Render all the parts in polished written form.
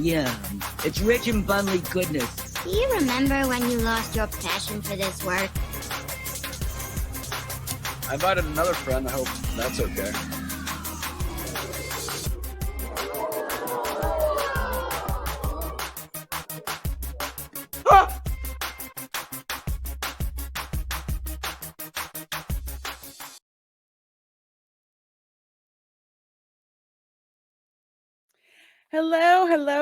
Yeah, it's rich in bunly goodness. Do you remember when you lost your passion for this work? I invited another friend. I hope that's okay. Ah!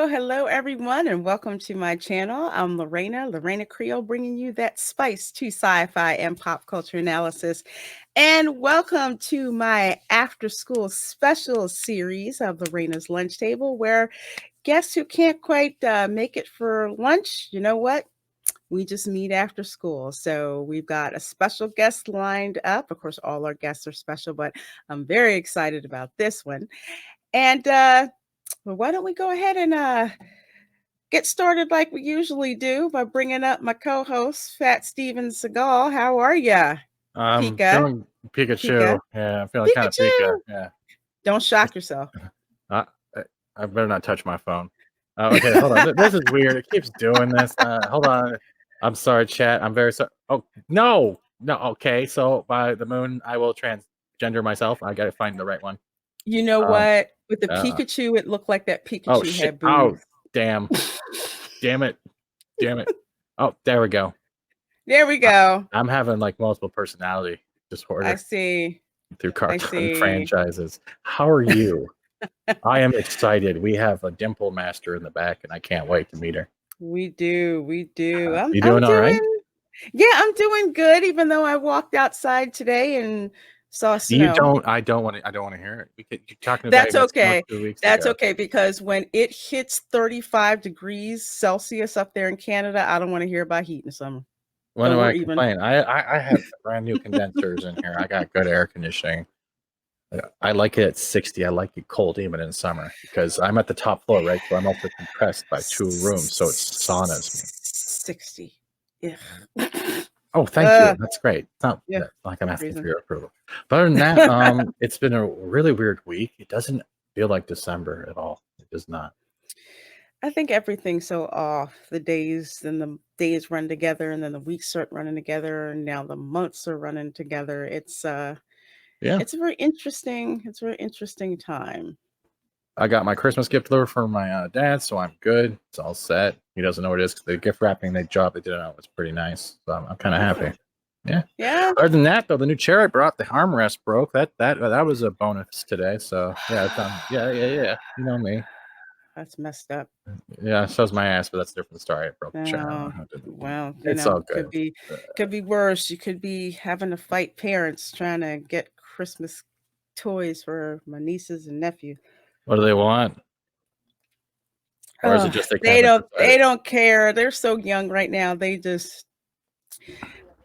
Hello, everyone, and welcome to my channel. I'm Reina Creole, bringing you that spice to sci-fi and pop culture analysis. And welcome to my after-school special series of the Reina's Lunch Table, where guests who can't quite make it for lunch, you know what? We just meet after school. So we've got a special guest lined up. Of course, all our guests are special, but I'm very excited about this one. And well, why don't we go ahead and get started like we usually do by bringing up my co-host, Fat Steven Seagal. How are ya? I'm Pika. feeling Pikachu. Yeah, I'm feeling kind of Pika. Yeah. Don't shock yourself. I better not touch my phone. Okay, hold on. This is weird. It keeps doing this. Hold on. I'm sorry, chat. I'm very sorry. Oh, no. Okay, so by the moon, I will transgender myself. I got to find the right one. You know what? With the Pikachu, it looked like that Pikachu had boobs. Oh, damn. Damn it. Oh, there we go. There we go. I'm having like multiple personality disorder. I see. Through cartoon franchises. How are you? I am excited. We have a dimple master in the back, and I can't wait to meet her. We do. You doing all right? Yeah, I'm doing good. Even though I walked outside today and saw snow. I don't want to hear it. You're talking about That's okay. 2 weeks That's ago. okay, because when it hits 35 degrees Celsius up there in Canada, I don't want to hear about heat in the summer. When do I complain? I have brand new condensers in here. I got good air conditioning. I like it at 60. I like it cold even in summer because I'm at the top floor, right? So I'm also compressed by 2 rooms, so it saunas me. 60. Yeah. Oh, thank you. That's great. It's not like I'm asking for your approval. But other than that, it's been a really weird week. It doesn't feel like December at all. It does not. I think everything's so off. The days run together, and then the weeks start running together, and now the months are running together. It's it's a very interesting time. I got my Christmas gift delivered from my dad, so I'm good. It's all set. He doesn't know what it is because the gift wrapping they did it out was pretty nice. So I'm kind of happy. Yeah. Other than that, though, the new chair I brought, the armrest broke. That was a bonus today. So yeah. You know me. That's messed up. Yeah, so's my ass, but that's a different story. I broke the chair. Well, it's all good. Could be worse. You could be having to fight parents trying to get Christmas toys for my nieces and nephew. What do they want? Or is it just they don't care. They're so young right now. They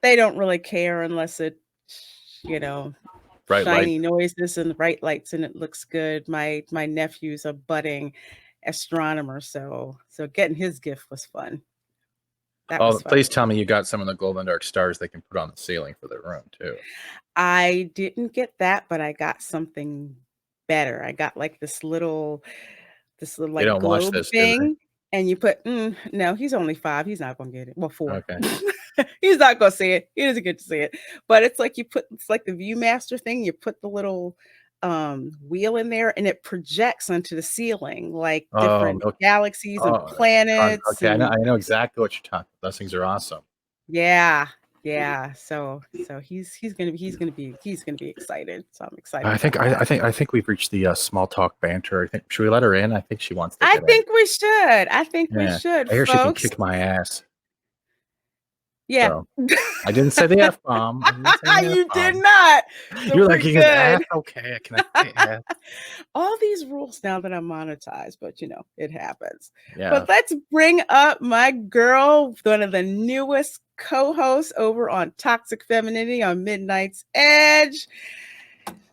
don't really care unless it, bright shiny light. noises and bright lights and it looks good. My nephew's a budding astronomer, so getting his gift was fun. Please tell me you got some of the glow in the dark stars they can put on the ceiling for their room too. I didn't get that, but I got something better. I got like this little like globe thing, and you put no, he's only 5. He's not gonna get it. Well, 4. Okay. He's not gonna see it. He doesn't get to see it. But it's like it's like the Viewmaster thing. You put the little wheel in there, and it projects onto the ceiling like different galaxies and planets. Okay, I know exactly what you're talking about. Those things are awesome. Yeah. So he's gonna be excited. So I'm excited. I think we've reached the small talk banter. Should we let her in? I think she wants to. I think we should. We should. I hear folks. She can kick my ass. Yeah. So, I didn't say the F-bomb. You did not. So you're like, you can ass? Okay, I can say ass. All these rules now that I'm monetized, but it happens. Yeah. But let's bring up my girl, one of the newest co-hosts over on Toxic Femininity on Midnight's Edge.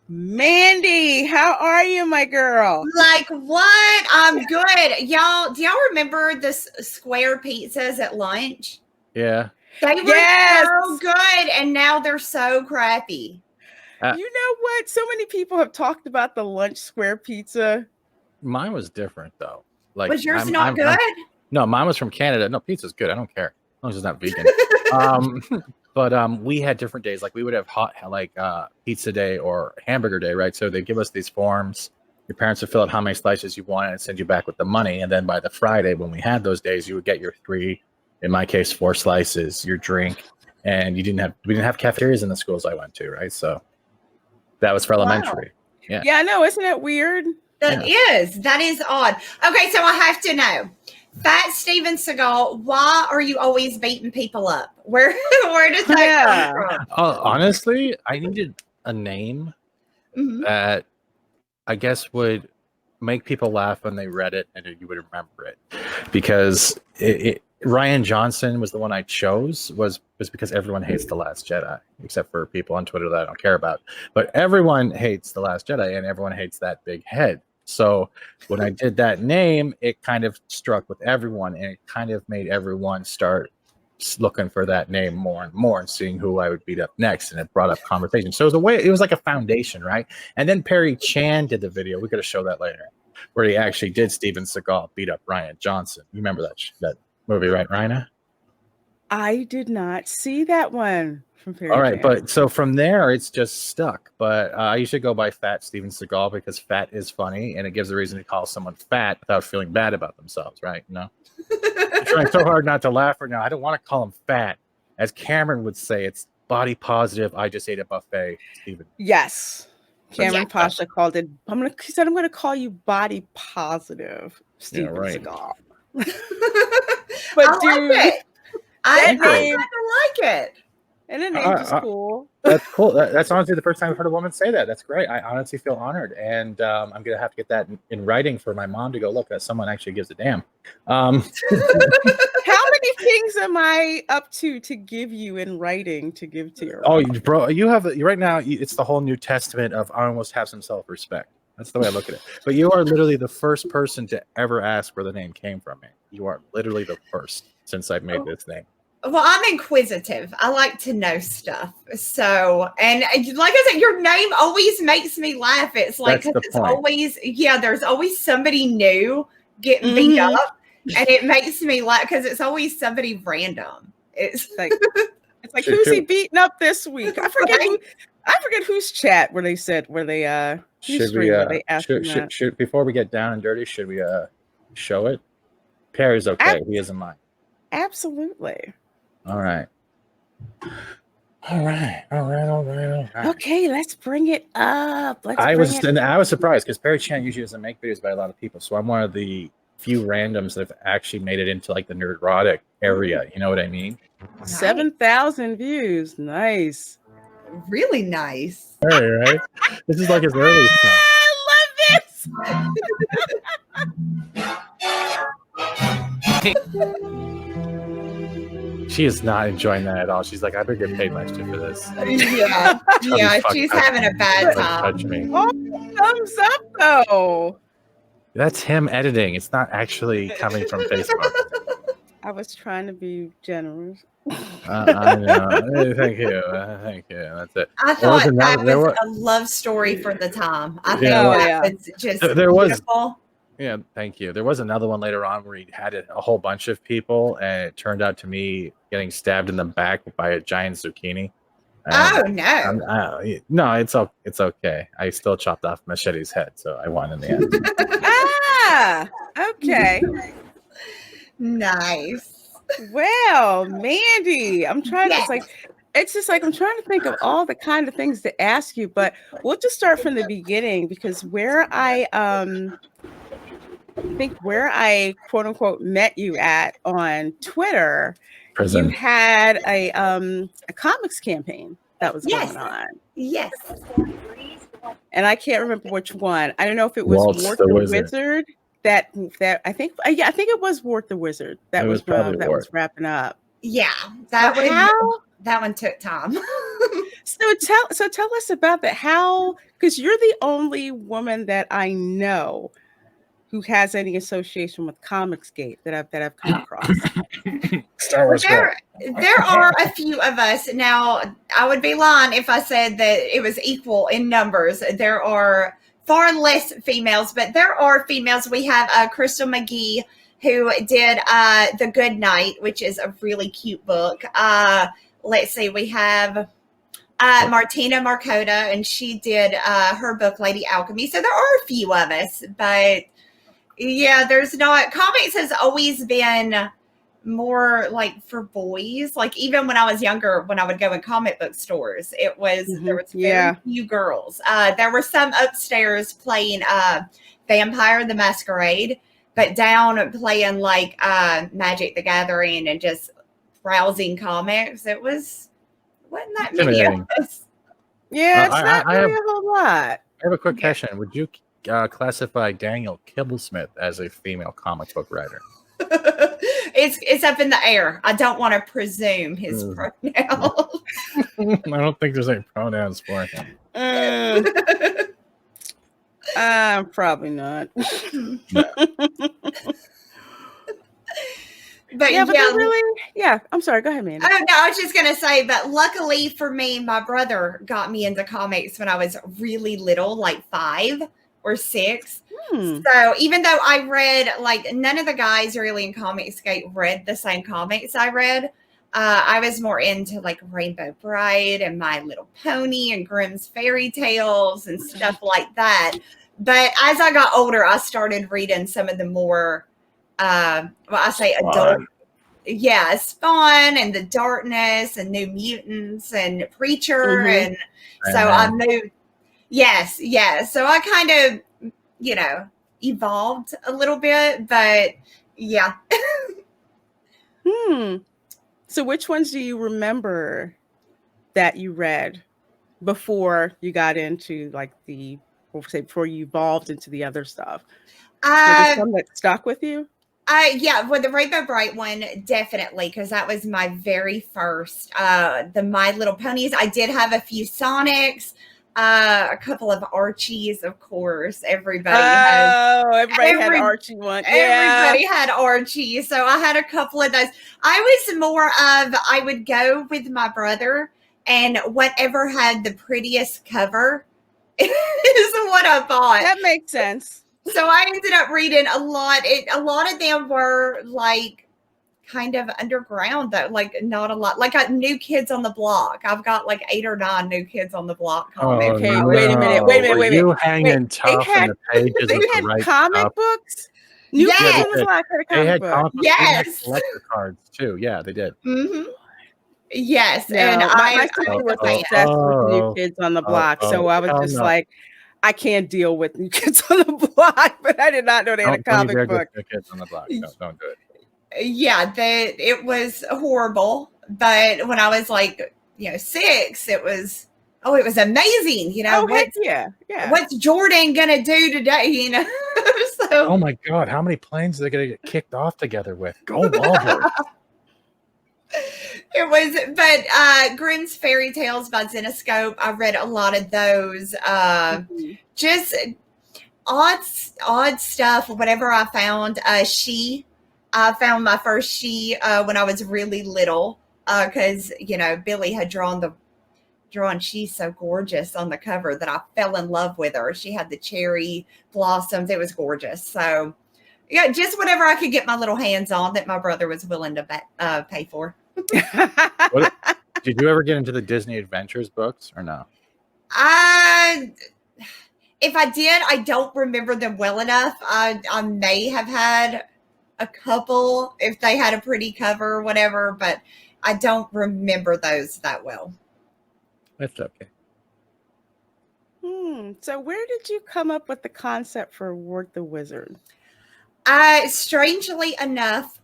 Mandy, how are you, my girl? Like what? I'm good. Y'all, do y'all remember the square pizzas at lunch? Yeah. They were so good, and now they're so crappy. You know what? So many people have talked about the lunch square pizza. Mine was different, though. Like, was yours not good? No, mine was from Canada. No, pizza's good. I don't care. As long as it's not vegan. But we had different days. Like we would have hot pizza day or hamburger day, right? So they give us these forms. Your parents would fill out how many slices you wanted and send you back with the money. And then by the Friday, when we had those days, you would get your 3, in my case, 4 slices, your drink, and we didn't have cafeterias in the schools I went to, right? So that was for elementary. Wow. Yeah, I know. Isn't it weird? That is odd. Okay, so I have to know. Fat Steven Seagal, why are you always beating people up? Where does that come from? Honestly, I needed a name that I guess would make people laugh when they read it and you would remember it. Because Ryan Johnson was the one I chose was because everyone hates The Last Jedi, except for people on Twitter that I don't care about. But everyone hates The Last Jedi and everyone hates that big head. So when I did that name, it kind of struck with everyone and it kind of made everyone start looking for that name more and more and seeing who I would beat up next. And it brought up conversation. So it was like a foundation, right? And then Perry Chan did the video. We got to show that later, where he actually did Steven Seagal beat up Ryan Johnson. You remember that movie, right, Reina? I did not see that one. All right, but so from there it's just stuck. But I usually go by Fat Steven Seagal because fat is funny and it gives a reason to call someone fat without feeling bad about themselves, right? I'm trying so hard not to laugh right now. I don't want to call him fat. As Cameron would say, it's body positive. I just ate a buffet, Steven. Yes. Cameron Pasha called it. He said, I'm going to call you body positive, Steven Seagal. But I like it. And the name is cool. That's cool. That's honestly the first time I've heard a woman say that. That's great. I honestly feel honored. And I'm going to have to get that in writing for my mom to go, look, someone actually gives a damn. How many things am I up to give you in writing to give to your mom? Oh, bro, you have right now, it's the whole New Testament of I almost have some self-respect. That's the way I look at it. But you are literally the first person to ever ask where the name came from. Man. You are literally the first since I've made this name. Well, I'm inquisitive. I like to know stuff. So, and like I said, your name always makes me laugh. It's like, because it's always, there's always somebody new getting beat up. And it makes me laugh because it's always somebody random. It's like, who's he beating up this week? I forget whose chat where they should before we get down and dirty, should we show it? Perry's okay. He isn't mine. Absolutely. All right. Okay, let's bring it up. I was surprised because Perry Chan usually doesn't make videos by a lot of people. So I'm one of the few randoms that have actually made it into like the nerdrotic area. You know what I mean? 7,000 views. Nice. Really nice. All right. This is like his early stuff. I love this. She is not enjoying that at all. She's like, I better get paid extra for this. Yeah, she's having a bad time. Touch me. Oh, thumbs up, though. That's him editing. It's not actually coming from Facebook. I was trying to be generous. I know. Thank you. That's it. I thought that was a love story for the time. I think that was just beautiful. Yeah, thank you. There was another one later on where he had a whole bunch of people, and it turned out to me getting stabbed in the back by a giant zucchini. Oh no! No, it's okay. I still chopped off Machete's head, so I won in the end. Okay. Nice. Well, Mandy, I'm trying to it's just like I'm trying to think of all the kind of things to ask you, but we'll just start from the beginning because where I quote unquote met you at on Twitter, you had a comics campaign that was going on. Yes. And I can't remember which one. I don't know if it was Wart the Wizard. That I think it was Wart the Wizard that was wrapping up. Yeah, that one took time. So tell us about that. How, because you're the only woman that I know who has any association with Comicsgate that I've come across. Star Wars. There are a few of us. Now, I would be lying if I said that it was equal in numbers. There are far less females, but there are females. We have Crystal McGee, who did The Good Night, which is a really cute book. Let's see, we have Martina Marcota, and she did her book, Lady Alchemy. So there are a few of us, but yeah, there's not. Comics has always been more like for boys. Like even when I was younger, when I would go in comic book stores, it was there was very few girls. There were some upstairs playing Vampire the Masquerade, but down playing like Magic the Gathering and just browsing comics. It wasn't that many of us. Yeah, it's not really a whole lot. I have a quick question. Would you classify Daniel Kibblesmith as a female comic book writer? It's up in the air. I don't want to presume his pronouns. I don't think there's any pronouns for him. Probably not. But I'm sorry. Go ahead, man. Oh no, I was just gonna say, but luckily for me, my brother got me into comics when I was really little, like 5 or 6. So even though I read, like, none of the guys really in Comicsgate read the same comics I read, I was more into like Rainbow Bride and My Little Pony and Grimm's Fairy Tales and stuff like that. But as I got older, I started reading some of the more, adult. Yeah, Spawn and The Darkness and New Mutants and Preacher. And so I moved. Yes. So I kind of, evolved a little bit, but yeah. So which ones do you remember that you read before you got into like before you evolved into the other stuff? Were there some that stuck with you? Well, the Rainbow Bright one, definitely, because that was my very first. The My Little Ponies. I did have a few Sonics, a couple of Archies, of course. Everybody had Archie one. Everybody had Archie. So I had a couple of those. I was more of, I would go with my brother, and whatever had the prettiest cover is what I bought. That makes sense. So I ended up reading a lot. A lot of them were like kind of underground, though, like not a lot. Like New Kids on the Block. I've got like 8 or 9 New Kids on the Block comics. Okay, no. Wait a minute. You hanging tough in the pages they had right comic stuff. Books? New Kids on the Block had a comic book. They had collector cards too. Yeah, they did. Yes, no, and my sister was obsessed with New Kids on the Block, so I was just like, I can't deal with New Kids on the Block, but I did not know they had a comic book. New Kids on the Block. No, don't do it. Yeah, it was horrible. But when I was like, 6, it was amazing. What's Jordan gonna do today? So. Oh my God, how many planes are they gonna get kicked off together with? Go Ballboy. It was, but Grimm's Fairy Tales by Zenoscope, I read a lot of those. Just odd stuff. Whatever I found, I found my first She when I was really little, because Billy had drawn She's so gorgeous on the cover that I fell in love with her. She had the cherry blossoms. It was gorgeous. So yeah, just whatever I could get my little hands on that my brother was willing to pay for. Did you ever get into the Disney Adventures books or no? If I did, I don't remember them well enough. I may have had a couple if they had a pretty cover or whatever, but I don't remember those that well. That's okay. So where did you come up with the concept for Ward the Wizard? Strangely enough,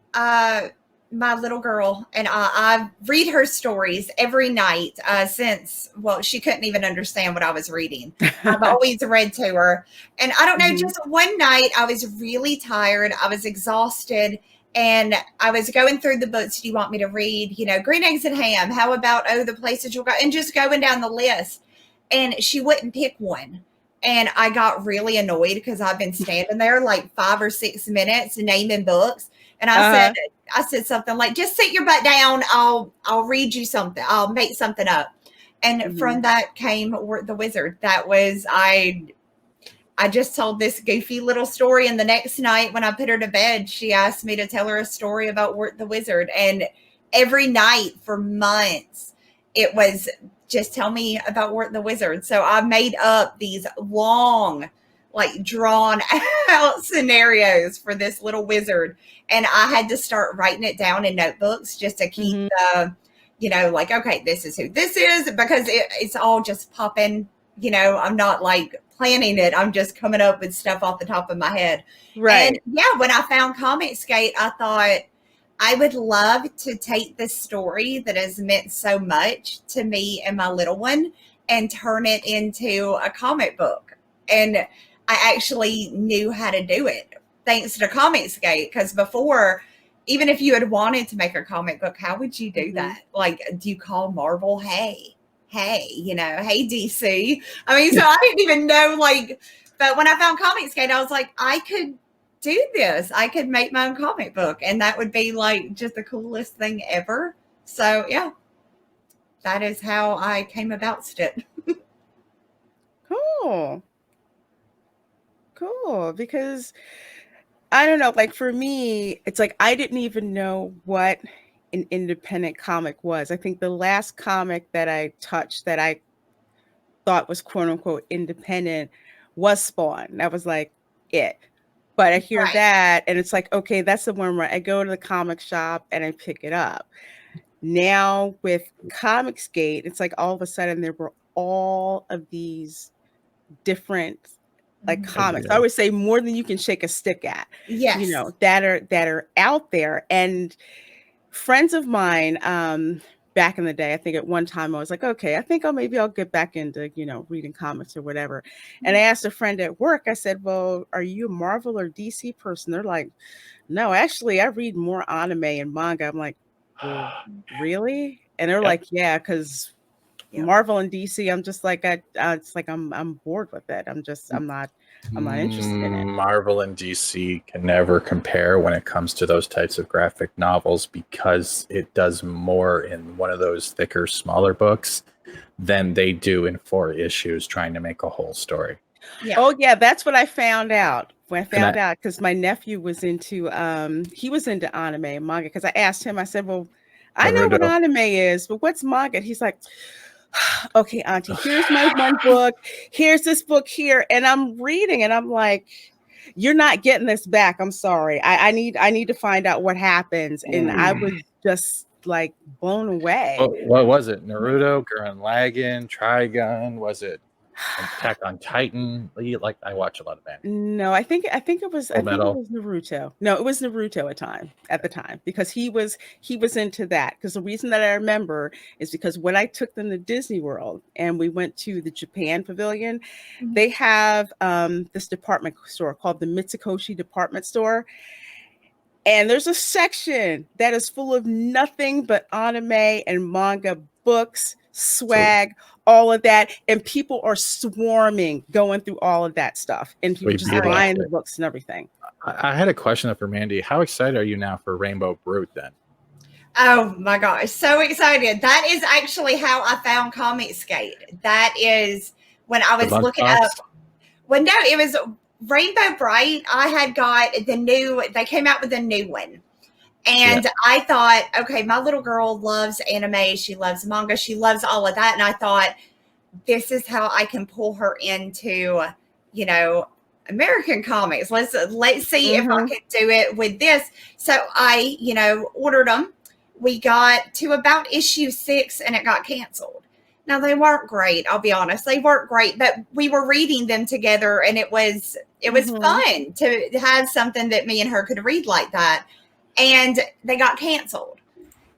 my little girl and I read her stories every night since, she couldn't even understand what I was reading. I've always read to her. And I don't know, just one night I was really tired. I was exhausted. And I was going through the books. Do you want me to read, Green Eggs and Ham? How about, The Places You'll Go? And just going down the list. And she wouldn't pick one. And I got really annoyed because I've been standing there like 5 or 6 minutes naming books. And I said something like, just sit your butt down. I'll read you something. I'll make something up. And from that came The Wizard. That was, I just told this goofy little story. And the next night when I put her to bed, she asked me to tell her a story about Wirt the Wizard. And every night for months, it was just tell me about Wirt the Wizard. So I made up these long, like drawn out scenarios for this little wizard. And I had to start writing it down in notebooks just to keep the, you know, like, okay, this is who this is, because it's all just popping, you know, I'm not like planning it. I'm just coming up with stuff off the top of my head. Right. And yeah, when I found Comicsgate, I thought I would love to take this story that has meant so much to me and my little one and turn it into a comic book. And I actually knew how to do it thanks to Comicsgate, because before, even if you had wanted to make a comic book, how would you do that? Like, do you call Marvel, hey, you know, hey, DC? I mean, so I didn't even know, like, but when I found Comicsgate, I was like, I could do this. I could make my own comic book, and that would be like just the coolest thing ever. So, yeah, that is how I came about it. Cool. Because I don't know, like for me, it's like I didn't even know what an independent comic was. I think the last comic that I touched that I thought was quote unquote independent was Spawn. That was like it. But I hear that and it's like, okay, that's the one where I go to the comic shop and I pick it up. Now with Comicsgate, it's like all of a sudden there were all of these different like comics. I would say more than you can shake a stick at. Yes. You know, that are out there. And friends of mine, back in the day, I think at one time I was like, okay, I think maybe I'll get back into, you know, reading comics or whatever. And I asked a friend at work, I said, well, are you a Marvel or DC person? They're like, no, actually I read more anime and manga. I'm like, well, really? And they're like, yeah, because Marvel and DC, I'm just like, it's like I'm bored with it. I'm not interested in it. Marvel and DC can never compare when it comes to those types of graphic novels, because it does more in one of those thicker, smaller books than they do in 4 issues trying to make a whole story. Yeah. Oh yeah, that's what I found out. When I found out, because my nephew was into he was into anime and manga, because I asked him, I said, well, I know what anime is, but what's manga? He's like, okay, Auntie, here's my one book. Here's this book here. And I'm reading and I'm like, you're not getting this back. I'm sorry. I need to find out what happens. And I was just like blown away. What was it? Naruto, Gurren Lagann, Trigun? Was it Attack on Titan? Like, I watch a lot of anime. No, I think it was Naruto. No, it was Naruto at the time, because he was into that. Because the reason that I remember is because when I took them to Disney World and we went to the Japan Pavilion, they have this department store called the Mitsukoshi Department Store. And there's a section that is full of nothing but anime and manga books, swag, all of that. And people are swarming going through all of that stuff. And people just buying the books and everything. I had a question for Mandy. How excited are you now for Rainbow Brute then? Oh my gosh, so excited. That is actually how I found Comicsgate. That is when I was looking up. Well, no, it was Rainbow Bright. I had got they came out with a new one. And I thought, okay, my little girl loves anime. She loves manga. She loves all of that. And I thought, this is how I can pull her into, you know, American comics. Let's see if I can do it with this. So I, you know, ordered them. We got to about issue 6 and it got canceled. Now, they weren't great. I'll be honest. They weren't great, but we were reading them together and it was fun to have something that me and her could read like that. And they got canceled.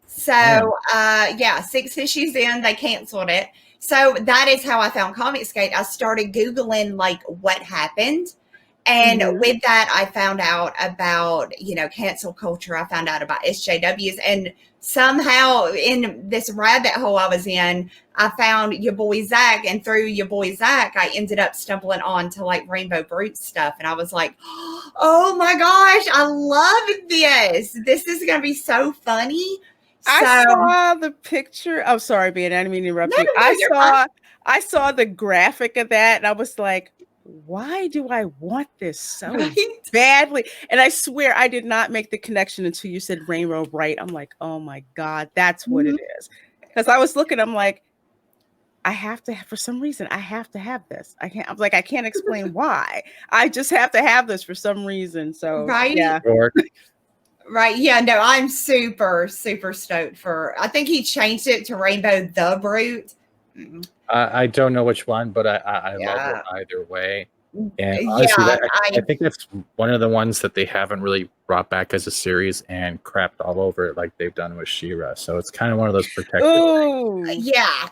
So, 6 issues in, they canceled it. So that is how I found Comicsgate. I started Googling like what happened. And with that, I found out about, you know, cancel culture. I found out about SJWs. And somehow in this rabbit hole I was in, I found your boy Zach. And through your boy Zach, I ended up stumbling on to like Rainbow Brute stuff. And I was like, oh my gosh, I love this. This is going to be so funny. I saw the picture. Oh, sorry, Ben. I didn't mean to interrupt you. I saw the graphic of that. And I was like, why do I want this so badly? And I swear I did not make the connection until you said Rainbow Bright. I'm like, oh my God, that's what it is. Because I was looking, I'm like, I have to, for some reason, I have to have this. I can't explain why. I just have to have this for some reason. So, yeah. Right. Yeah. No, I'm super, super stoked I think he changed it to Rainbow the Brute. I don't know which one, but I love it either way. And honestly, I think that's one of the ones that they haven't really brought back as a series and crapped all over it like they've done with She-Ra. So it's kind of one of those protected things. Yeah.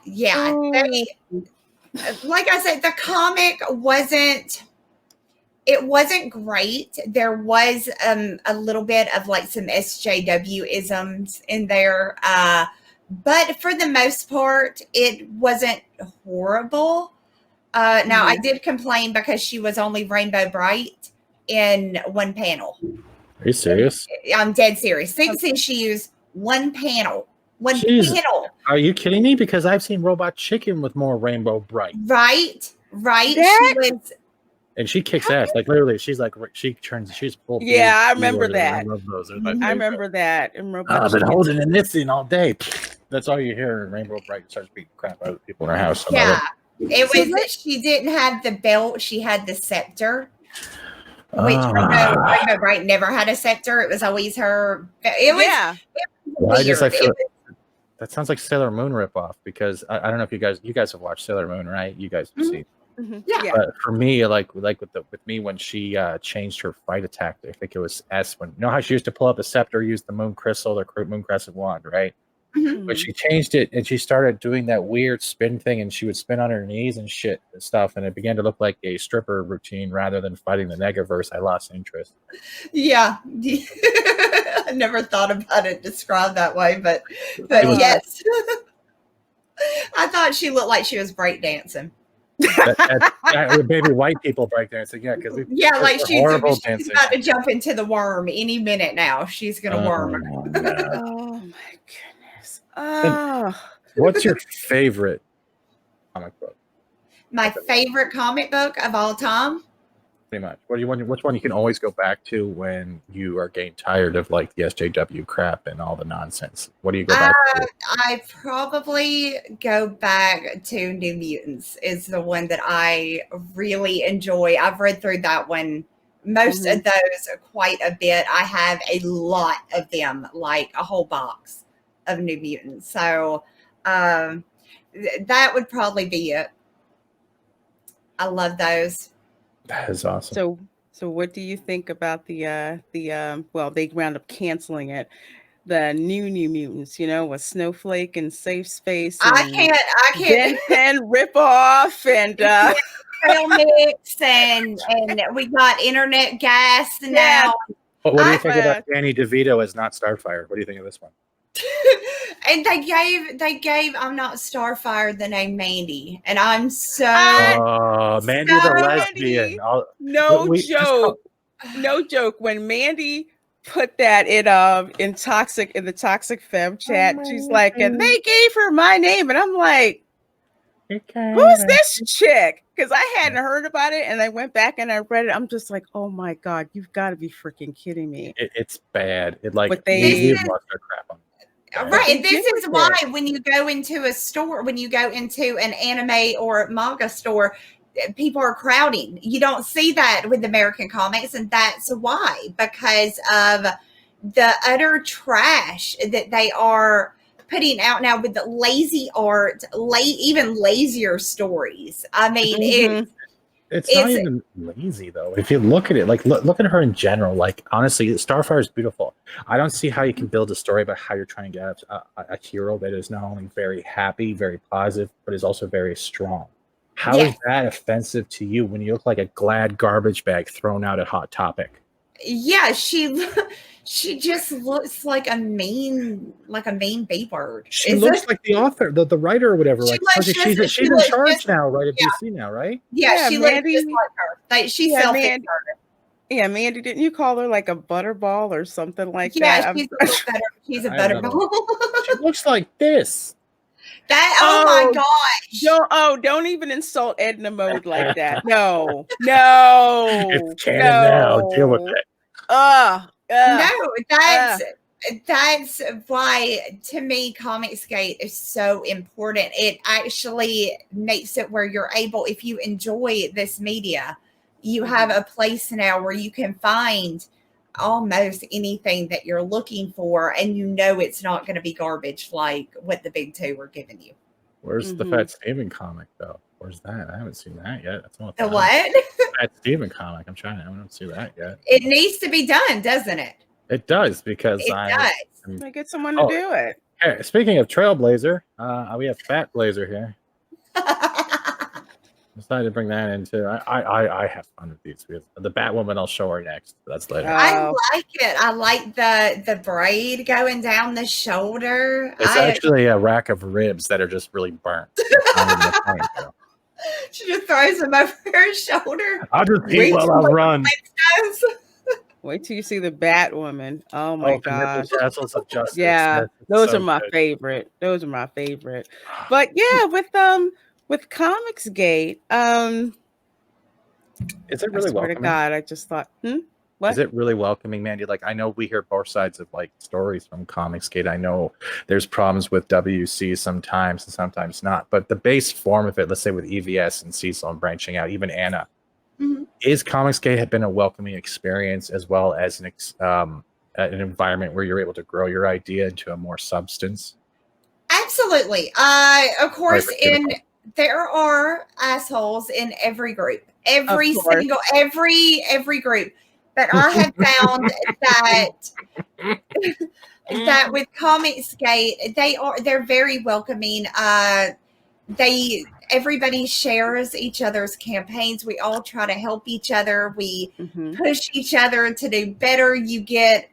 Like I said, the comic wasn't great. There was a little bit of like some SJW-isms in there. But for the most part, it wasn't horrible. Now, I did complain because she was only Rainbow Bright in one panel. Are you serious? I'm dead serious. Since she used one panel. Panel. Are you kidding me? Because I've seen Robot Chicken with more Rainbow Bright. Right. And she kicks ass. Like literally, she's full. Yeah, I remember that. I love those. I remember that. And I've been holding and knitting all day. That's all you hear. Rainbow Bright starts beating crap out of people in her house. Yeah. It was that she didn't have the belt, she had the scepter. Which Rainbow Bright never had a scepter. It was always her. It was weird. That sounds like Sailor Moon ripoff because I don't know if you guys have watched Sailor Moon, right? You guys have seen. Yeah. But for me, like with me when she changed her fight attack, I think it was S when you know how she used to pull up a scepter, use the moon crystal, the moon crescent wand, right? But she changed it and she started doing that weird spin thing and she would spin on her knees and shit and stuff and it began to look like a stripper routine rather than fighting the Negaverse. I lost interest. Yeah. I never thought about it described that way, but yes. I thought she looked like she was breakdancing. Maybe white people breakdancing, yeah, because like she's about to jump into the worm any minute now. She's gonna worm. Oh my goodness! What's your favorite comic book? My favorite comic book of all time. Pretty much. Which one you can always go back to when you are getting tired of like the SJW crap and all the nonsense? What do you go back to? I probably go back to New Mutants is the one that I really enjoy. I've read through that one, most of those quite a bit. I have a lot of them, like a whole box of New Mutants. So that would probably be it. I love those. That is awesome. So what do you think about the well, they wound up canceling it, the new Mutants, with Snowflake and Safe Space and I can't Ben rip off and trail mix and we got internet gas now. But what do you think about Danny DeVito as not Starfire? What do you think of this one? And they gave I'm not Starfire the name Mandy, and I'm so Mandy the lesbian. No joke. When Mandy put that in the toxic femme chat, she's like, and they gave her my name, and I'm like, who's this chick? Because I hadn't heard about it, and I went back and I read it. I'm just like, oh my God, you've got to be freaking kidding me! It's bad. It like lost their crap on. Right. This is why when you go into a store, when you go into an anime or manga store, people are crowding. You don't see that with American comics. And that's why, because of the utter trash that they are putting out now with the lazy art, even lazier stories. I mean, It's not even lazy though. If you look at it, like look at her in general. Like honestly, Starfire is beautiful. I don't see how you can build a story about how you're trying to get a hero that is not only very happy, very positive, but is also very strong. How is that offensive to you when you look like a Glad garbage bag thrown out at Hot Topic? Yeah, she just looks like a mean B word. She looks like the author, the writer or whatever. She's in charge now, right? Of DC now, right? Yeah, she looks just like her. Like she's self-insert. Yeah, Mandy, didn't you call her like a butterball or something like that? Yeah, she's a butterball. She looks like this. Oh my gosh. Don't even insult Edna Mode like that. No. It's canon now. Deal with it. No, that's why, to me, Comicsgate is so important. It actually makes it where you're able, if you enjoy this media, you have a place now where you can find almost anything that you're looking for, and you know it's not going to be garbage like what the big two were giving you. Where's the Fat Steven comic, though? Where's that? I haven't seen that yet. That's the what? Fat Steven comic. I don't see that yet. It needs to be done, doesn't it? It does, because I get someone to do it. Hey, speaking of Trailblazer, we have Fat Blazer here. Decided to bring that into. I have fun with these. The Batwoman I'll show her next. That's later. I like it. I like the braid going down the shoulder. It's actually a rack of ribs that are just really burnt. She just throws them over her shoulder. I'll just eat while I run. Wait till you see the Batwoman. Oh my gosh. Castles of Justice. Yeah, those are my favorite. Those are my favorite. But yeah, with Comicsgate, is it really welcoming? To God, I just thought, what? Is it really welcoming, Mandy? Like, I know we hear both sides of like stories from Comicsgate. I know there's problems with WC sometimes and sometimes not, but the base form of it, let's say with EVS and Cecil and branching out, even Anna, is Comicsgate have been a welcoming experience, as well as an environment where you're able to grow your idea into a more substance? Absolutely. Of course, there are assholes in every group, every group. But I have found that with Comicsgate, they're very welcoming. Everybody shares each other's campaigns. We all try to help each other. We push each other to do better. You get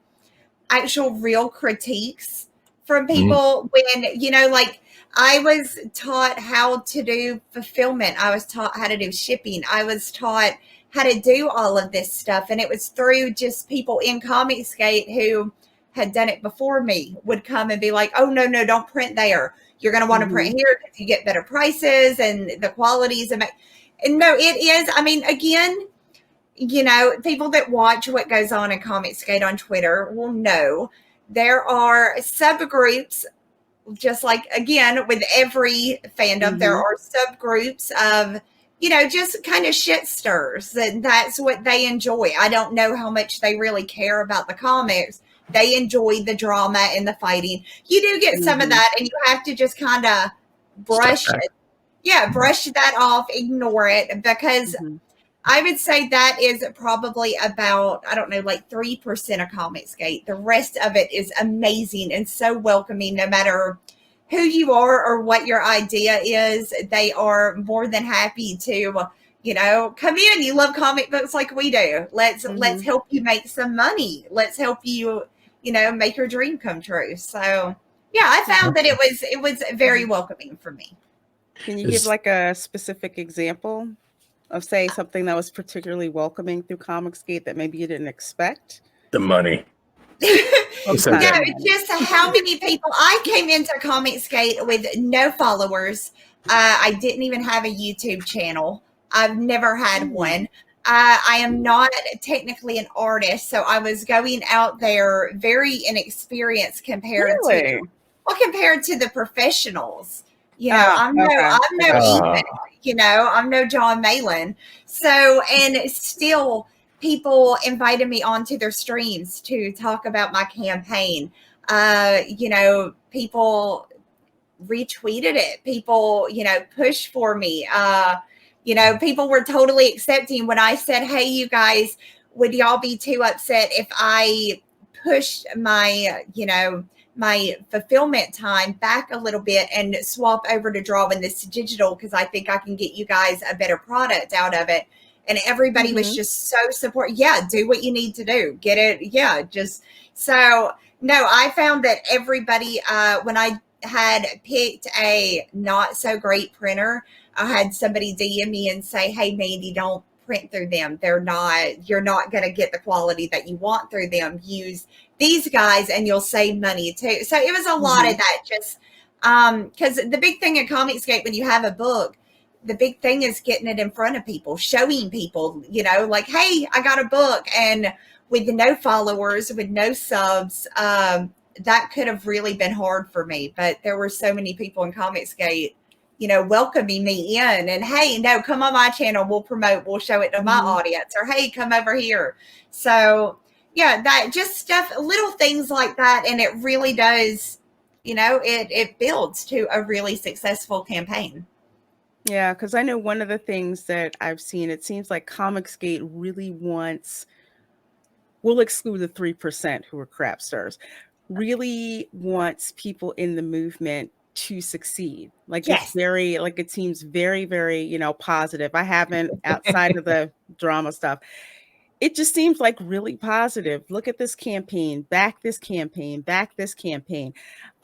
actual real critiques from people when, like, I was taught how to do fulfillment. I was taught how to do shipping. I was taught how to do all of this stuff. And it was through just people in Comicsgate who had done it before me would come and be like, oh, no, don't print there. You're going to want to print here because you get better prices and the qualities. And no, it is. I mean, again, people that watch what goes on in Comicsgate on Twitter will know there are subgroups, just like, again, with every fandom, there are subgroups of, just kind of shit stirs. That's what they enjoy. I don't know how much they really care about the comics. They enjoy the drama and the fighting. You do get some of that, and you have to just kind of brush it. Yeah, brush that off, ignore it, because I would say that is probably about, I don't know, like 3% of Comicsgate. The rest of it is amazing and so welcoming, no matter who you are or what your idea is. They are more than happy to, come in. You love comic books like we do. Let's help you make some money. Let's help you, make your dream come true. So yeah, I found that it was very welcoming for me. Can you give like a specific example of, say, something that was particularly welcoming through Comicsgate that maybe you didn't expect? The money. Just how many people. I came into Comicsgate with no followers. I didn't even have a YouTube channel. I've never had one. I am not technically an artist, so I was going out there very inexperienced compared to the professionals. I'm no Ethan, I'm no John Malin. So, and still people invited me onto their streams to talk about my campaign. People retweeted it. People, pushed for me. People were totally accepting when I said, hey, you guys, would y'all be too upset if I pushed my, my fulfillment time back a little bit and swap over to drawing this digital, because I think I can get you guys a better product out of it. And everybody was just so supportive. Yeah, do what you need to do. Get it. Yeah, just so. No, I found that everybody, when I had picked a not so great printer, I had somebody DM me and say, hey, Mandy, don't print through them. You're not going to get the quality that you want through them. Use these guys and you'll save money too. So it was a lot of that. Just, Because the big thing at Comicsgate, when you have a book, the big thing is getting it in front of people, showing people, you know, like, hey, I got a book. And with no followers, with no subs, that could have really been hard for me. But there were so many people in Comicsgate, you know, welcoming me in and, hey, no, come on my channel. We'll promote, we'll show it to my audience, or, hey, come over here. So yeah, that just stuff, little things like that. And it really does, you know, it builds to a really successful campaign. Yeah, because I know one of the things that I've seen, it seems like Comicsgate really wants, we'll exclude the 3% who are crap stars, really wants people in the movement to succeed. Like Yes. It's very, like it seems very, very, you know, positive. I haven't, outside of the drama stuff, it just seems like really positive. Look at this campaign, back this campaign, back this campaign.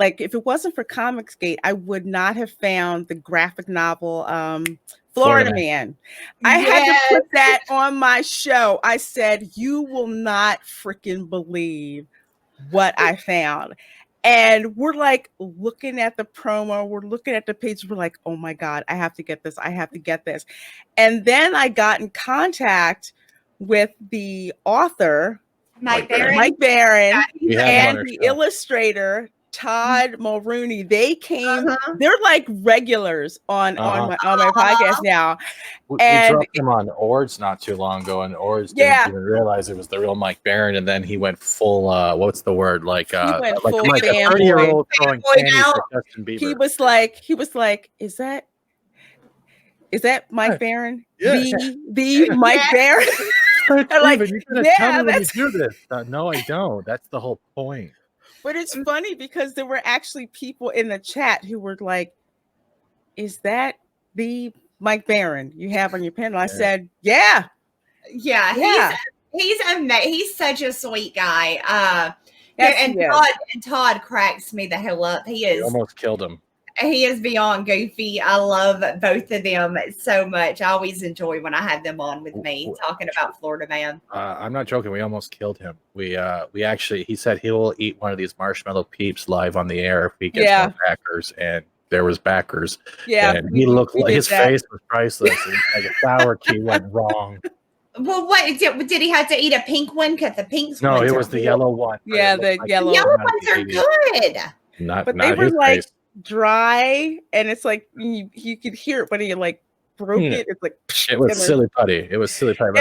Like if it wasn't for Comicsgate, I would not have found the graphic novel Florida Man. I had to put that on my show. I said, you will not freaking believe what I found. And we're like looking at the promo, we're looking at the page, we're like, oh my God, I have to get this. I have to get this. And then I got in contact with the author, Mike Barron, and the illustrator, Todd Mulrooney. They came, they're like regulars on my podcast now. We dropped him on Ords not too long ago, and Ords didn't even realize it was the real Mike Barron, and then he went full what's the word? Like a 30-year-old throwing candy for Justin Bieber. He was like, is that Mike Barron? The Mike Barron? Like, you gotta tell me when you do this. No, I don't. That's the whole point. But it's funny because there were actually people in the chat who were like, is that the Mike Barron you have on your panel? I said, yeah. He's amazing. He's such a sweet guy. And Todd cracks me the hell up. You almost killed him. He is beyond goofy. I love both of them so much. I always enjoy when I have them on with me talking about Florida Man. I'm not joking. We almost killed him. We actually, he said he will eat one of these marshmallow peeps live on the air if he gets more backers, and there was backers. Yeah, and he looked like his face was priceless. Like a flower key went wrong. Well, what did he have to eat a pink one? Because the pinks. No, it was the yellow one. Yeah, the yellow ones are good. But they were like dry, and it's like you could hear it when he like broke it. It's like it was silly putty. It was silly putty.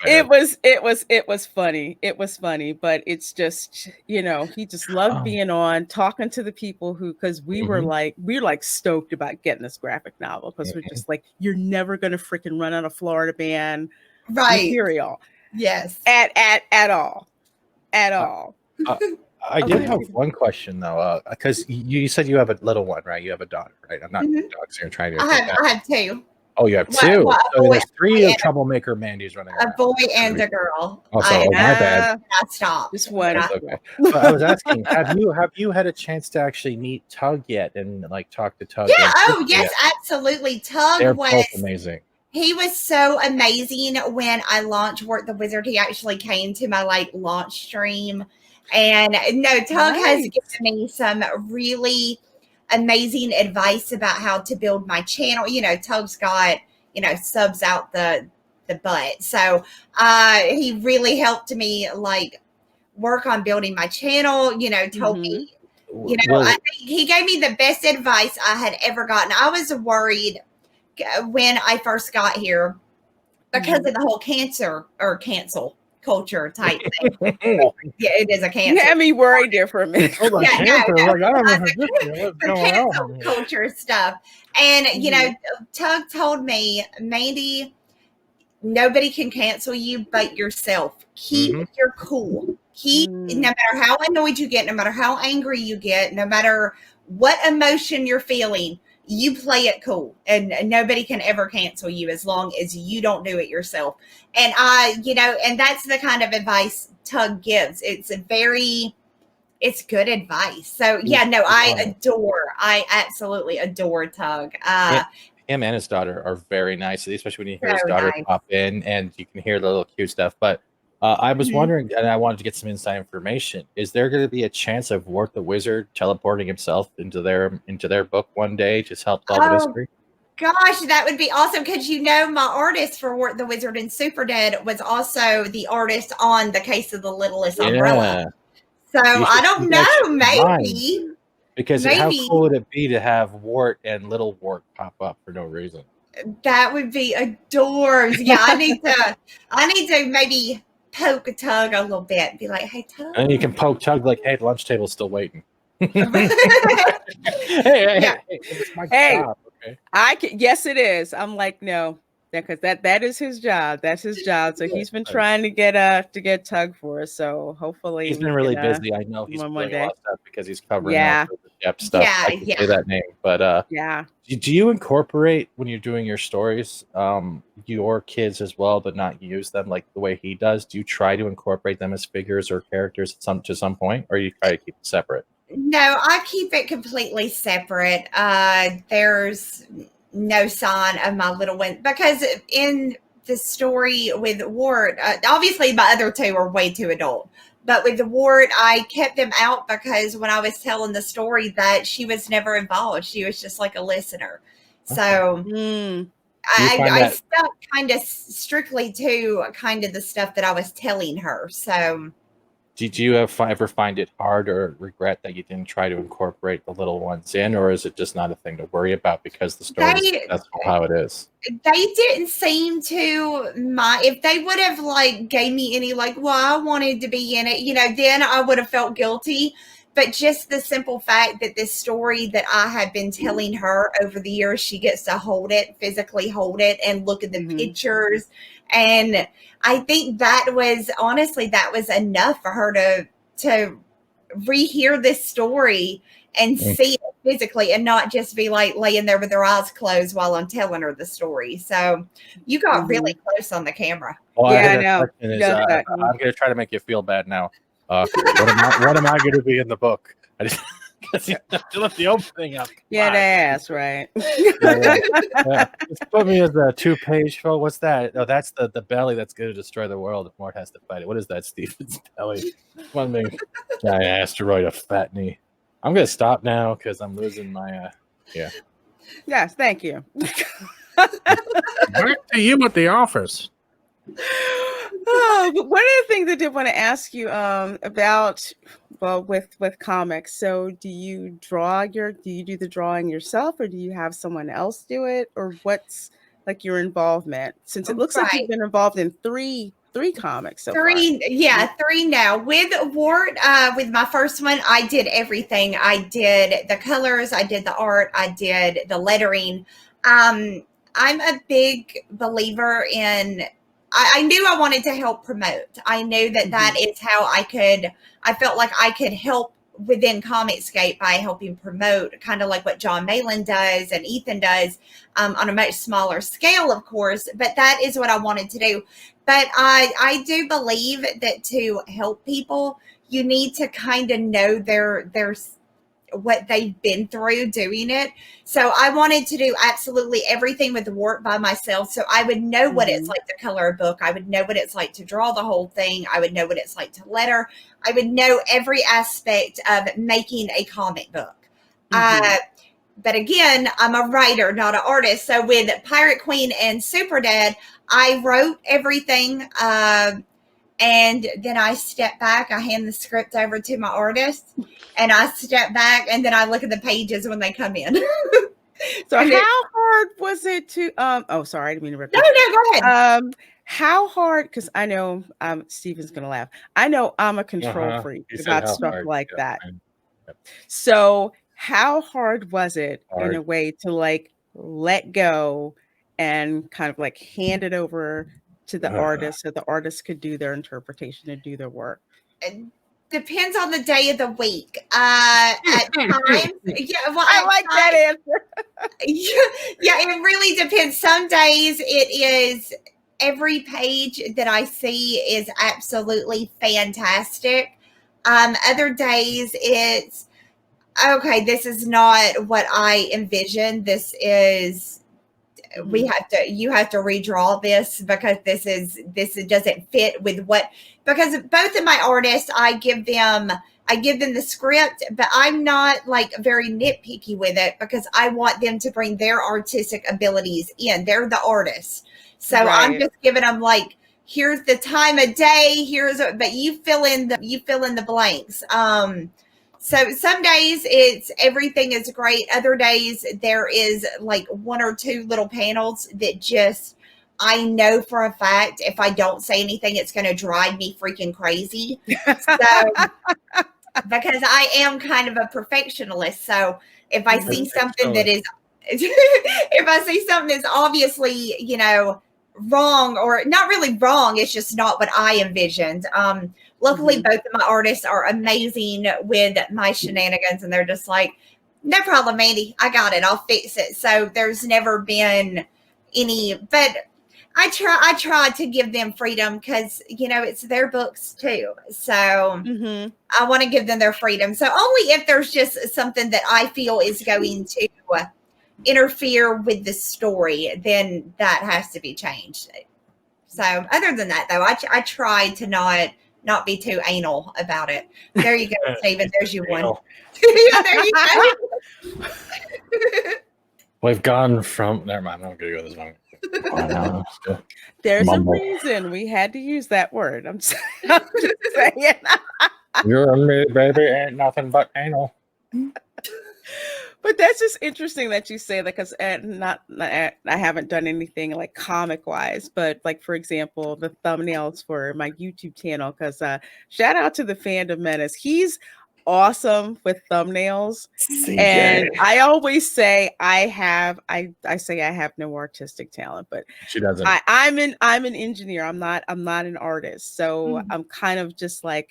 It was funny. It was funny, but it's just, you know, he just loved being on, talking to the people who, because we were like stoked about getting this graphic novel, because we're just like, you're never gonna freaking run out of Florida Man material. Yes. At all. I did have one question though, because you said you have a little one, right? You have a daughter, right? I'm not doxing or trying to. I have two. Oh, you have two. So there's three of troublemaker Mandy's running around. A boy and a girl. Also, my bad. I stopped. Just one. Okay. But I was asking, have you had a chance to actually meet Tug yet and like talk to Tug? Yeah. Oh, yes, absolutely. Tug They're was both amazing. He was so amazing when I launched Work the Wizard. He actually came to my like launch stream. And no, Tug has given me some really amazing advice about how to build my channel. You know, Tug's got, you know, subs out the butt. So he really helped me like work on building my channel, you know, told me, you know, I think he gave me the best advice I had ever gotten. I was worried when I first got here because of the whole cancel culture type thing. Yeah, it is a cancel. You had me worried there for a minute. Cancel culture stuff. And, you know, Tug told me, Mandy, nobody can cancel you but yourself. Keep your cool. No matter how annoyed you get, no matter how angry you get, no matter what emotion you're feeling, you play it cool, and nobody can ever cancel you as long as you don't do it yourself. And you know, and that's the kind of advice Tug gives. It's good advice. So yeah, no, I absolutely adore Tug. Him and his daughter are very nice, especially when you hear his daughter pop in and you can hear the little cute stuff. But I was wondering, and I wanted to get some inside information. Is there going to be a chance of Wart the Wizard teleporting himself into their book one day to help solve the mystery? Gosh, that would be awesome because my artist for Wart the Wizard and Super Dead was also the artist on The Case of the Littlest Umbrella. So I don't know, maybe. Because how cool would it be to have Wart and Little Wart pop up for no reason? That would be adorbs. Yeah, I need to maybe poke Tug a little bit and be like, hey, Tug. And you can poke Tug like, hey, the lunch table's still waiting. hey, it's my job, okay? Yes, it is. I'm like, no, because that is his job. That's his job. So he's been trying to get Tug for us. So hopefully he's been really busy. I know he's doing a lot of stuff because he's covering the depth stuff. Yeah, I can say that name, but do you incorporate when you're doing your stories, your kids as well, but not use them like the way he does? Do you try to incorporate them as figures or characters to some point, or you try to keep it separate? No, I keep it completely separate. There's no sign of my little one because in the story with Wart, obviously my other two are way too adult. But with the Wart, I kept them out because when I was telling the story that she was never involved, she was just like a listener. So I stuck kind of strictly to kind of the stuff that I was telling her. So did you ever find it hard or regret that you didn't try to incorporate the little ones in, or is it just not a thing to worry about because the story that's how it is? They didn't seem to if they would have like gave me any like, well, I wanted to be in it, then I would have felt guilty. But just the simple fact that this story that I had been telling her over the years, she gets to physically hold it and look at the pictures. And I think that was enough for her to rehear this story and see it physically and not just be like laying there with her eyes closed while I'm telling her the story. So you got really close on the camera. Well, I know. I'm going to try to make you feel bad now. What am I going to be in the book? I just left the opening up. Yeah, that's right. Just put me as a 2-page photo. What's that? Oh, that's the belly that's going to destroy the world if Mort has to fight it. What is that, Steven's belly? One big giant asteroid, a fat knee. I'm going to stop now because I'm losing my. Yes, thank you. Back to you at the office. But one of the things I did want to ask you about, with comics. So do you do the drawing yourself, or do you have someone else do it, or what's like your involvement? Since it looks like you've been involved in three comics so far. Three now. With Wart, with my first one, I did everything. I did the colors, I did the art, I did the lettering. I'm a big believer in I knew I wanted to help promote. I knew that is how I felt like I could help within Comicscape by helping promote, kind of like what John Malin does and Ethan does, on a much smaller scale, of course, but that is what I wanted to do. But I do believe that to help people, you need to kind of know their what they've been through doing it. So I wanted to do absolutely everything with the Wart by myself. So I would know what it's like to color a book. I would know what it's like to draw the whole thing. I would know what it's like to letter. I would know every aspect of making a comic book. But again, I'm a writer, not an artist. So with Pirate Queen and Super Dad, I wrote everything. And then I step back, I hand the script over to my artist, and I step back, and then I look at the pages when they come in. So how hard was it to, sorry, I didn't mean to interrupt. No, go ahead. How hard, because I know Steven's going to laugh. I know I'm a control freak about stuff like that. So how hard was it in a way to like let go and kind of like hand it over to the artist so the artist could do their interpretation and do their work? It depends on the day of the week. At times, I like that answer. It really depends. Some days it is every page that I see is absolutely fantastic. Other days it's okay, this is not what I envisioned. This is you have to redraw this because this doesn't fit with what, because both of my artists, I give them the script, but I'm not like very nitpicky with it because I want them to bring their artistic abilities in. They're the artists. So I'm just giving them like, here's the time of day, but you fill in the blanks. So some days everything is great. Other days there is like one or two little panels that just, I know for a fact, if I don't say anything, it's going to drive me freaking crazy. So, because I am kind of a perfectionist. So if I see something that is, if I see something that's obviously, wrong, or not really wrong, it's just not what I envisioned. Luckily, both of my artists are amazing with my shenanigans, and they're just like, no problem, Mandy, I got it, I'll fix it. So there's never been any, but I try to give them freedom because, it's their books too. So I want to give them their freedom. So only if there's just something that I feel is going to interfere with the story, then that has to be changed. So other than that, though, I try to not be too anal about it. There you go, Stephen. There's your one. Yeah, there you go. We've gone from. Never mind. I'm not gonna go this one. There's a reason we had to use that word. I'm just saying. You and me, baby, ain't nothing but anal. But that's just interesting that you say that, because I haven't done anything like comic wise, but like, for example, the thumbnails for my YouTube channel, because shout out to the Fandom Menace. He's awesome with thumbnails. CJ. And I always say I say I have no artistic talent, but she doesn't. I'm an engineer. I'm not an artist. So I'm kind of just like,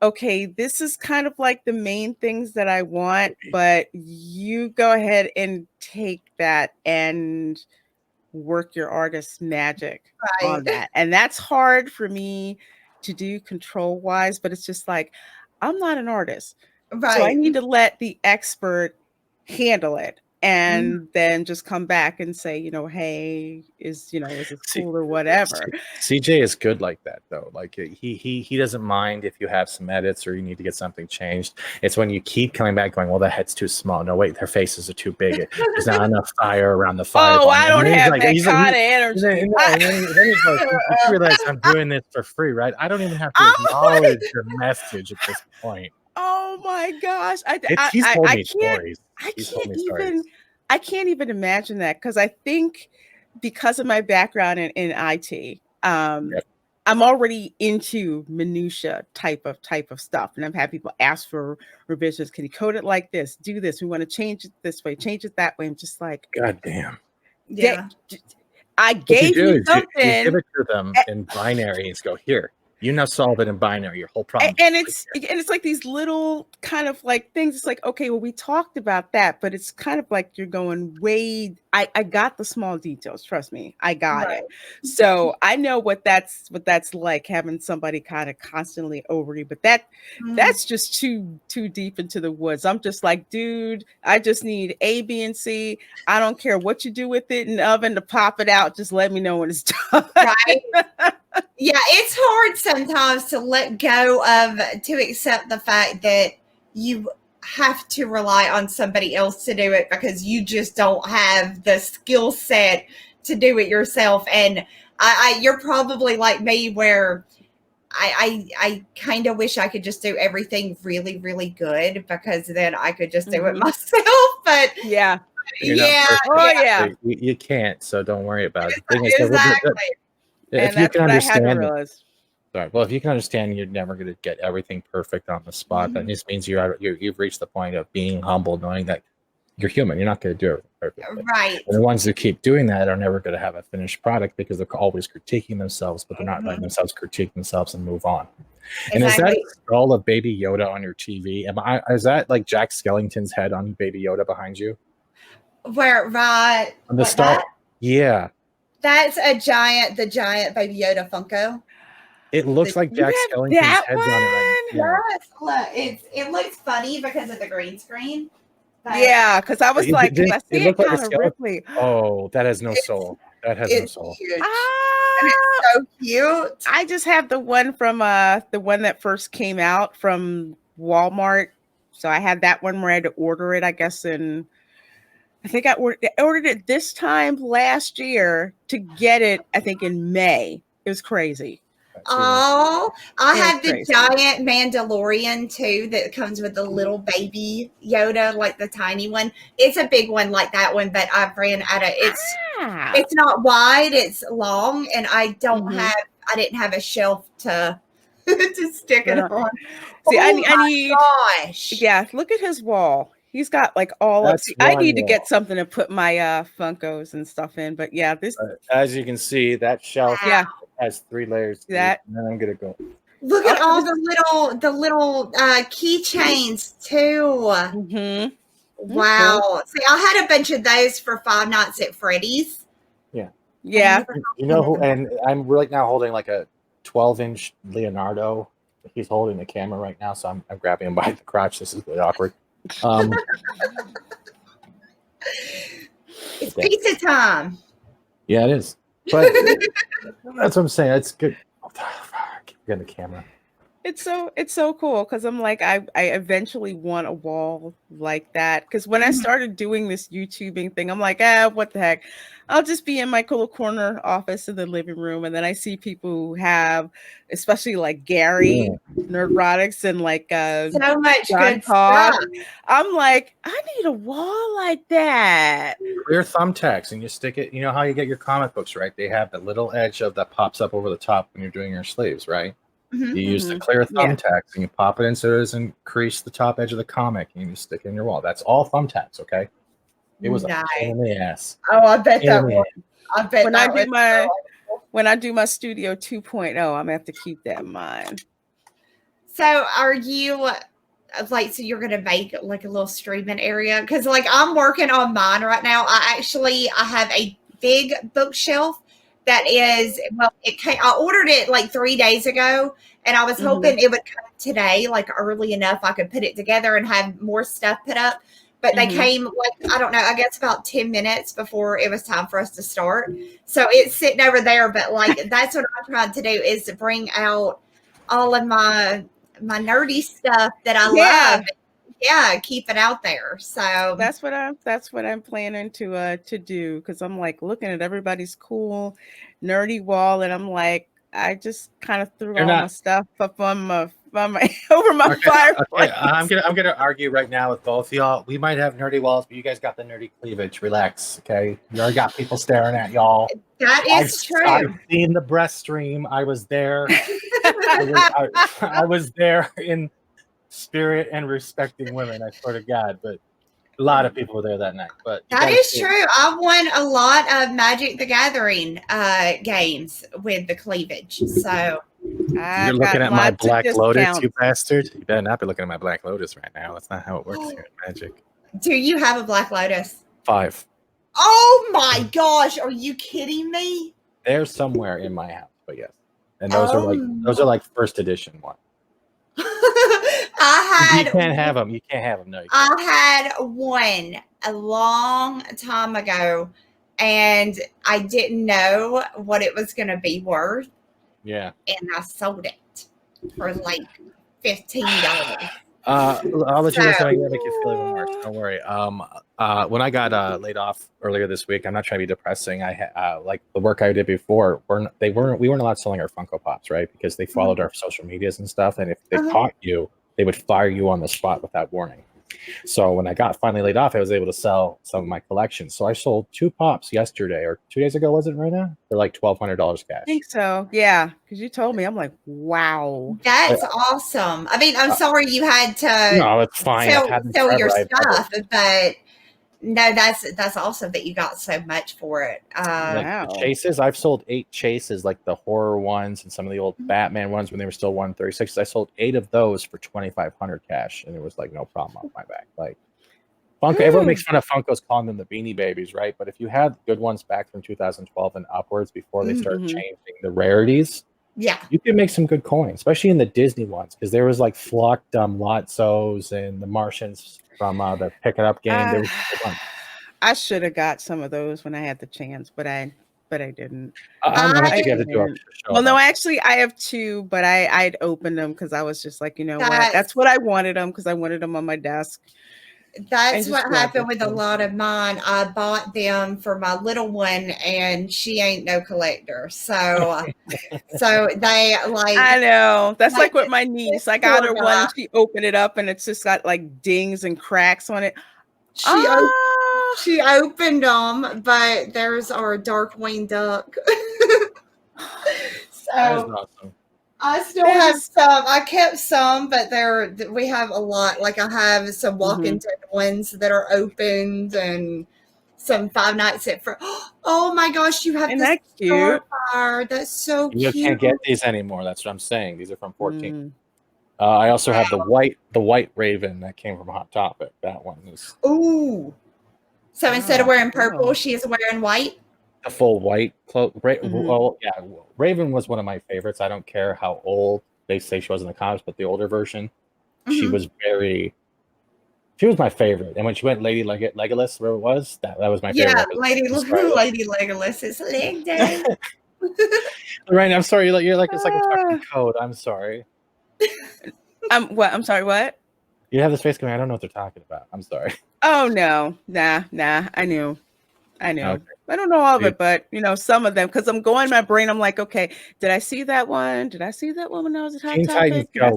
okay, this is kind of like the main things that I want, but you go ahead and take that and work your artist magic on that. And that's hard for me to do control wise, but it's just like, I'm not an artist. So I need to let the expert handle it. And then just come back and say, hey, is it cool or whatever. CJ is good like that though. Like he doesn't mind if you have some edits or you need to get something changed. It's when you keep coming back going, well, that head's too small. No, wait, their faces are too big. There's not enough fire around the fire. Oh, I don't have that kind of energy. Then he's like, you realize I'm doing this for free, right? I don't even have to acknowledge your message at this point. Oh my gosh. He's told me stories. I can't even imagine that, because I think because of my background in IT, I'm already into minutia type of stuff, and I've had people ask for revisions. Can you code it like this? Do this. We want to change it this way. Change it that way. I'm just like, God damn. Yeah. I gave you something. You give it to them in binary and go, here. You now solve it in binary, your whole problem. And it's like these little kind of like things. It's like, okay, well, we talked about that, but it's kind of like you're going way. I got the small details. Trust me, I got it. So I know what that's like, having somebody kind of constantly over you. But that's just too deep into the woods. I'm just like, dude, I just need A, B, and C. I don't care what you do with it in the oven to pop it out. Just let me know when it's done. Right. Yeah, it's hard sometimes to let go of, to accept the fact that you have to rely on somebody else to do it because you just don't have the skill set to do it yourself. And you're probably like me, where I kind of wish I could just do everything really, really good, because then I could just do it myself. But yeah. You can't, so don't worry about it. The thing is, exactly. If you can understand, sorry. Well, if you can understand, you're never going to get everything perfect on the spot. That just means you've reached the point of being humble, knowing that you're human. You're not going to do everything perfectly. Right. And the ones who keep doing that are never going to have a finished product, because they're always critiquing themselves, but they're not letting themselves critique themselves and move on. Exactly. And is that a skull of Baby Yoda on your TV? Is that like Jack Skellington's head on Baby Yoda behind you? Where right on the start? Yeah. That's the giant Baby Yoda Funko. It looks like Jack Skellington's head's on it right now. Yes, look, it looks funny because of the green screen, Yeah, because I was like, because I see it like kind of Ripley. Oh, that has no soul. That has no soul. Huge. And it's so cute. I just have the one from the one that first came out from Walmart. So I had that one where I had to order it, I guess, I think I ordered it this time last year to get it, I think, in May. It was crazy. Oh, I have the giant Mandalorian too that comes with the little baby Yoda, like the tiny one. It's a big one like that one, but I ran out of it's not wide, it's long, and I didn't have a shelf to to stick it on. See, I need yeah, look at his wall. He's got like all of I need to get something to put my Funkos and stuff in, but yeah, this as you can see, that shelf has 3 layers. And then I'm gonna go. Look at all the little keychains too. Wow. See, I had a bunch of those for Five Nights at Freddy's. Yeah. You know who? And I'm right now holding like a 12-inch Leonardo. He's holding the camera right now, so I'm grabbing him by the crotch. This is really awkward. It's pizza time. Yeah, it is. But that's what I'm saying. It's good. Oh, keep getting the camera. It's so cool because I'm like I eventually want a wall like that because when I started doing this YouTubing thing, I'm like, what the heck? I'll just be in my little corner office in the living room, and then I see people who have, especially like Gary, Nerdrotics, and like so much good stuff. I'm like, I need a wall like that. Clear thumbtacks, and you stick it. You know how you get your comic books, right? They have the little edge that pops up over the top when you're doing your sleeves, right? You use the clear thumbtacks and you pop it in so it doesn't crease the top edge of the comic, and you stick it in your wall. That's all thumbtacks, okay? It was a pain in the ass. Oh, I bet that was. I bet when I do my Studio 2.0, I'm gonna have to keep that in mind. So are you like, so you're gonna make like a little streaming area? Because like I'm working on mine right now. I have a big bookshelf that is, well, I ordered it like 3 days ago, and I was hoping it would come today, like early enough I could put it together and have more stuff put up. But they came like, I don't know, I guess about 10 minutes before it was time for us to start. So it's sitting over there, but like that's what I'm trying to do is to bring out all of my nerdy stuff that I love. Yeah, keep it out there. So that's what I'm planning to do, because I'm like looking at everybody's cool nerdy wall, and I'm like, I just kind of threw my stuff up on my over my fireplace. Okay. I'm gonna argue right now with both of y'all. We might have nerdy walls, but you guys got the nerdy cleavage. Relax, okay? You already got people staring at y'all. That is true. I've seen the breast stream. I was there. I was there in spirit and respecting women. I swear to God, but a lot of people were there that night. But that is true. I won a lot of Magic the Gathering games with the cleavage. So you're looking at my Black Lotus, you bastard. You better not be looking at my Black Lotus right now. That's not how it works here in Magic. Do you have a Black Lotus? 5. Oh my gosh, are you kidding me? They're somewhere in my house, but yes. And those are like first edition ones. You can't have them. You can't have them. No. I had one a long time ago, and I didn't know what it was going to be worth. Yeah. And I sold it for like $15. I'll let you know something that make you feel even worse. Don't worry. When I got laid off earlier this week, I'm not trying to be depressing. I had like the work I did before. We weren't allowed selling our Funko Pops, right? Because they followed our social medias and stuff, and if they caught you, they would fire you on the spot without warning. So when I got finally laid off, I was able to sell some of my collections. So I sold 2 Pops yesterday, or 2 days ago, was it, Reina? For like $1,200 cash. I think so. Yeah, because you told me. I'm like, wow, that's awesome. I mean, I'm sorry you had to. No, it's fine. Sell your stuff, but no, that's awesome that you got so much for it. Like the chases, I've sold 8 chases, like the horror ones and some of the old Batman ones when they were still 136. I sold 8 of those for $2,500 cash, and it was like no problem on my back. Like Funko, everyone makes fun of Funkos calling them the Beanie Babies, right? But if you had good ones back from 2012 and upwards before they started changing the rarities, you can make some good coins, especially in the Disney ones, because there was like Flock Lotsos and the Martians from the pick it up game. There was a bunch. I should have got some of those when I had the chance, but I didn't. I'm gonna have to get to do a show. Well, no, actually, I have two, but I'd opened them because I was just like, you know what? That's what I wanted them because I wanted them on my desk. That's what happened with a lot of mine. I bought them for my little one, and she ain't no collector. So they like. I know that's like with my niece. I got her one. She opened it up, and it's just got like dings and cracks on it. She opened them, but there's our Darkwing Duck. So that is awesome. I still have some. I kept some, but we have a lot. Like I have some Walking Dead ones that are opened, and some Five Nights at Freddy's. Oh my gosh, you have this Starfire. That's so cute. You can't get these anymore. That's what I'm saying. These are from 14. I also have the white Raven that came from Hot Topic. That one is. Ooh. So instead of wearing purple, she is wearing white. A full white cloak. Well, yeah, Raven was one of my favorites. I don't care how old they say she was in the comics, but the older version, she was my favorite. And when she went Lady Legolas, where it was, that was my favorite. Yeah, Lady Legolas. It's leg day. Right, I'm sorry. You're like it's like a fucking code. I'm sorry. What? I'm sorry. What? You have this face going. I don't know what they're talking about. I'm sorry. Oh no, nah. I knew. Okay. I don't know all of it, but some of them, because I'm going in my brain. I'm like, okay, did I see that one? Did I see that one when I was at Hot Topic? Did I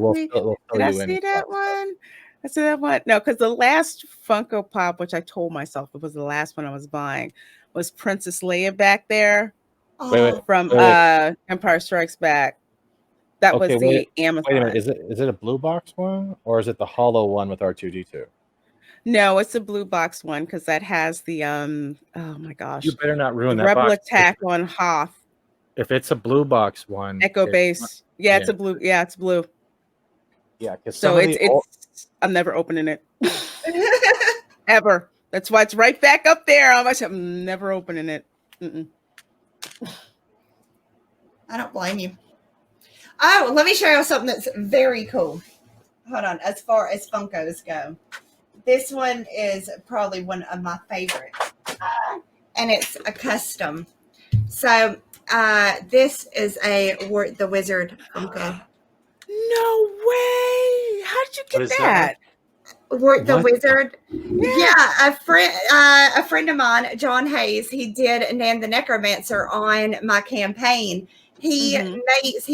see that one? I see that one. No, because the last Funko Pop, which I told myself it was the last one I was buying, was Princess Leia back there from Empire Strikes Back. That was the Amazon. Wait a minute, is it a blue box one or is it the hollow one with R2D2? No, it's a blue box one because that has the oh my gosh. You better not ruin that Rebel box. Attack on Hoth. If it's a blue box one, Echo Base. Yeah, it's a blue. Yeah, it's blue. Yeah, because so I'm never opening it. Ever. That's why it's right back up there. I'm never opening it. I don't blame you. Oh, let me show you something that's very cool. Hold on. As far as Funkos go, this one is probably one of my favorites, and it's a custom. So this is a the Wizard Funko. No way! How did you get that? The Wizard. Yeah, a friend of mine, John Hayes, he did Nan the Necromancer on my campaign. He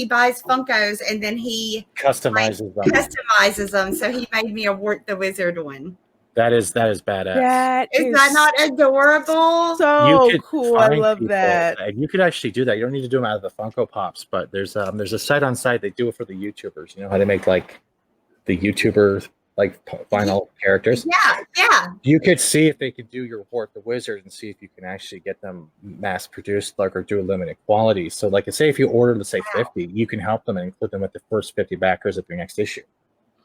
buys Funkos and then he customizes them. So he made me a Wart the Wizard one. That is badass. Is that not adorable? So cool. I love that. You could actually do that. You don't need to do them out of the Funko Pops, but there's a site on site they do it for the YouTubers. You know how they make like the YouTuber like vinyl characters. Yeah. You could see if they could do your Wart the Wizard and see if you can actually get them mass produced, like, or do a limited quality. So, like, say if you order, let's say 50, you can help them and include them with the first 50 backers of your next issue.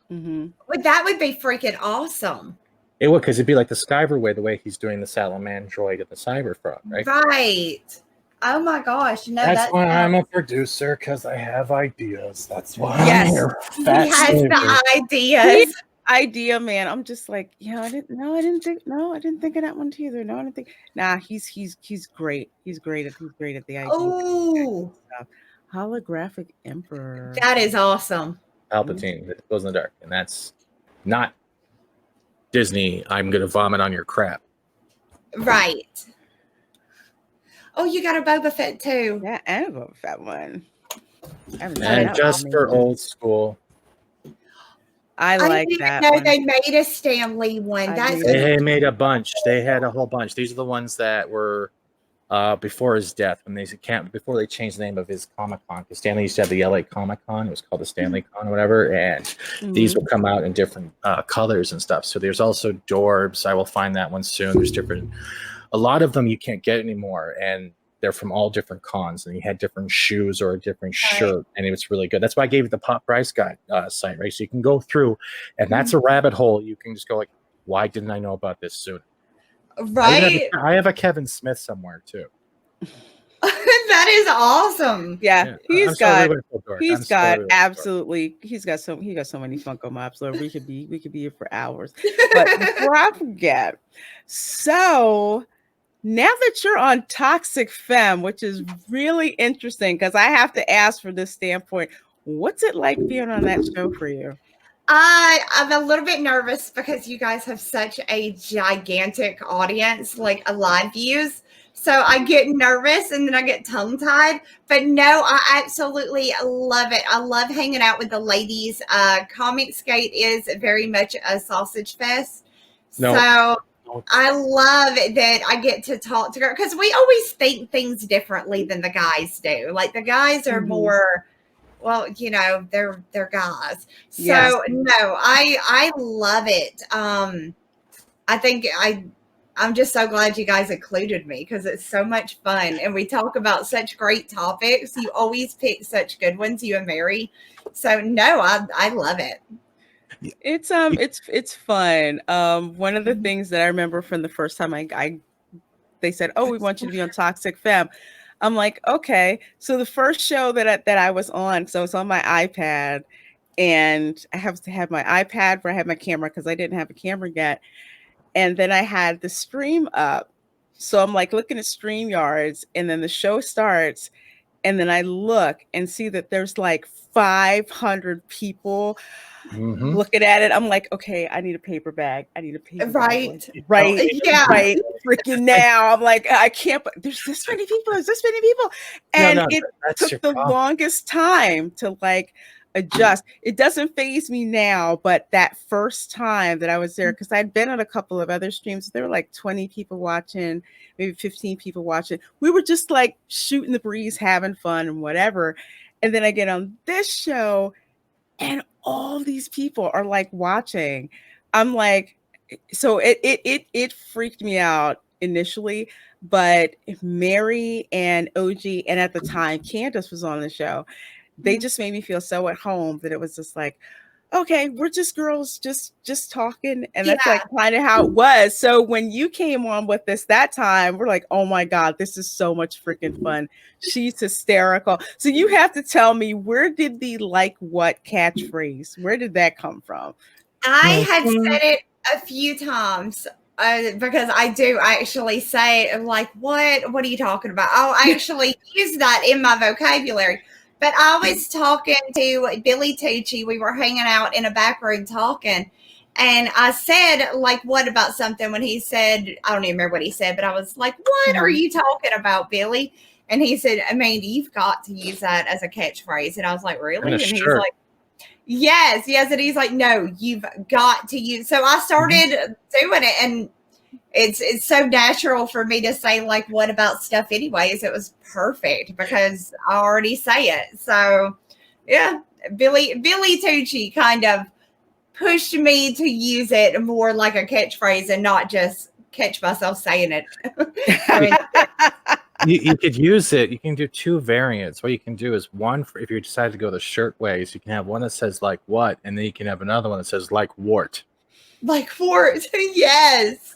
That would be freaking awesome. It would, because it'd be like the Skyver the way he's doing the Salamandroid and the Cyberfrog, right? Right. Oh my gosh! No, that's why I'm a producer, because I have ideas. That's why. Yes, he has the ideas. Idea man. I'm just like, I didn't think of that one either. No, I didn't think. Nah, he's great. He's great at the idea. Oh, holographic emperor. That is awesome. Palpatine that goes in the dark, and that's not Disney. I'm gonna vomit on your crap. Right. Oh, you got a Boba Fett too. Yeah, and a Boba Fett one. And just for old school. I like that. No, they made a Stan Lee one. They made a bunch. They had a whole bunch. These are the ones that were before his death, before they changed the name of his Comic-Con. Because Stan Lee used to have the LA Comic-Con. It was called the Stanley Con or whatever. And these will come out in different colors and stuff. So there's also Dorbs. I will find that one soon. There's a lot of them you can't get anymore. And they're from all different cons, and he had different shoes or a different shirt, and it was really good. That's why I gave you the Pop Price Guide site, right? So you can go through, and that's a rabbit hole. You can just go like, why didn't I know about this sooner? Right. I have a Kevin Smith somewhere too. That is awesome. Yeah, he's got absolutely he got so many Funko Mops, so we could be here for hours. But before I forget, so now that you're on Toxic Femme, which is really interesting because I have to ask for this standpoint, what's it like being on that show for you? I'm a little bit nervous because you guys have such a gigantic audience, like a live views. So I get nervous and then I get tongue tied. But no, I absolutely love it. I love hanging out with the ladies. Comicsgate is very much a sausage fest. No. So I love that I get to talk to girls because we always think things differently than the guys do. Like the guys are more, well, you know, they're guys. So yes. No, I love it. I think I'm just so glad you guys included me because it's so much fun and we talk about such great topics. You always pick such good ones, you and Mary. So no, I love it. It's fun. One of the things that I remember from the first time they said, "Oh, we want you to be on Toxic Femme." I'm like, okay. So the first show that I was on, so it's on my iPad, and I have to have my iPad where I have my camera because I didn't have a camera yet. And then I had the stream up. So I'm like looking at StreamYards, and then the show starts, and then I look and see that there's like 500 people looking at it. I'm like, okay, I need a paper bag. I need a paper bag. Right. Yeah. Right. Freaking now. I'm like, I can't, there's this many people. There's this many people. And it took the longest time to like adjust. It doesn't faze me now, but that first time that I was there, because I'd been on a couple of other streams, there were like 20 people watching, maybe 15 people watching. We were just like shooting the breeze, having fun and whatever. And then I get on this show and all these people are like watching. I'm like, so it freaked me out initially, but Mary and OG, and at the time Candace was on the show, they just made me feel so at home that it was just like, okay, we're just girls just talking. And that's like kind of how it was. So when you came on with this that time, we're like, oh my God, this is so much freaking fun. She's hysterical. So you have to tell me, where did the like what catchphrase, where did that come from? I had said it a few times because I do actually say it like, what are you talking about? I'll actually use that in my vocabulary. But I was talking to Billy Tucci. We were hanging out in a back room talking. And I said, like, what about something when he said, I don't even remember what he said, but I was like, what are you talking about, Billy? And he said, Mandy, you've got to use that as a catchphrase. And I was like, really? And he's like, yes. And he's like, no, you've got to use. So I started doing it. And it's so natural for me to say like, what about stuff anyways? It was perfect because I already say it. So yeah, Billy Tucci kind of pushed me to use it more like a catchphrase and not just catch myself saying it. You could use it. You can do two variants. What you can do is one, if you decide to go the shirt ways, you can have one that says like what, and then you can have another one that says like wart. Like wart. Yes.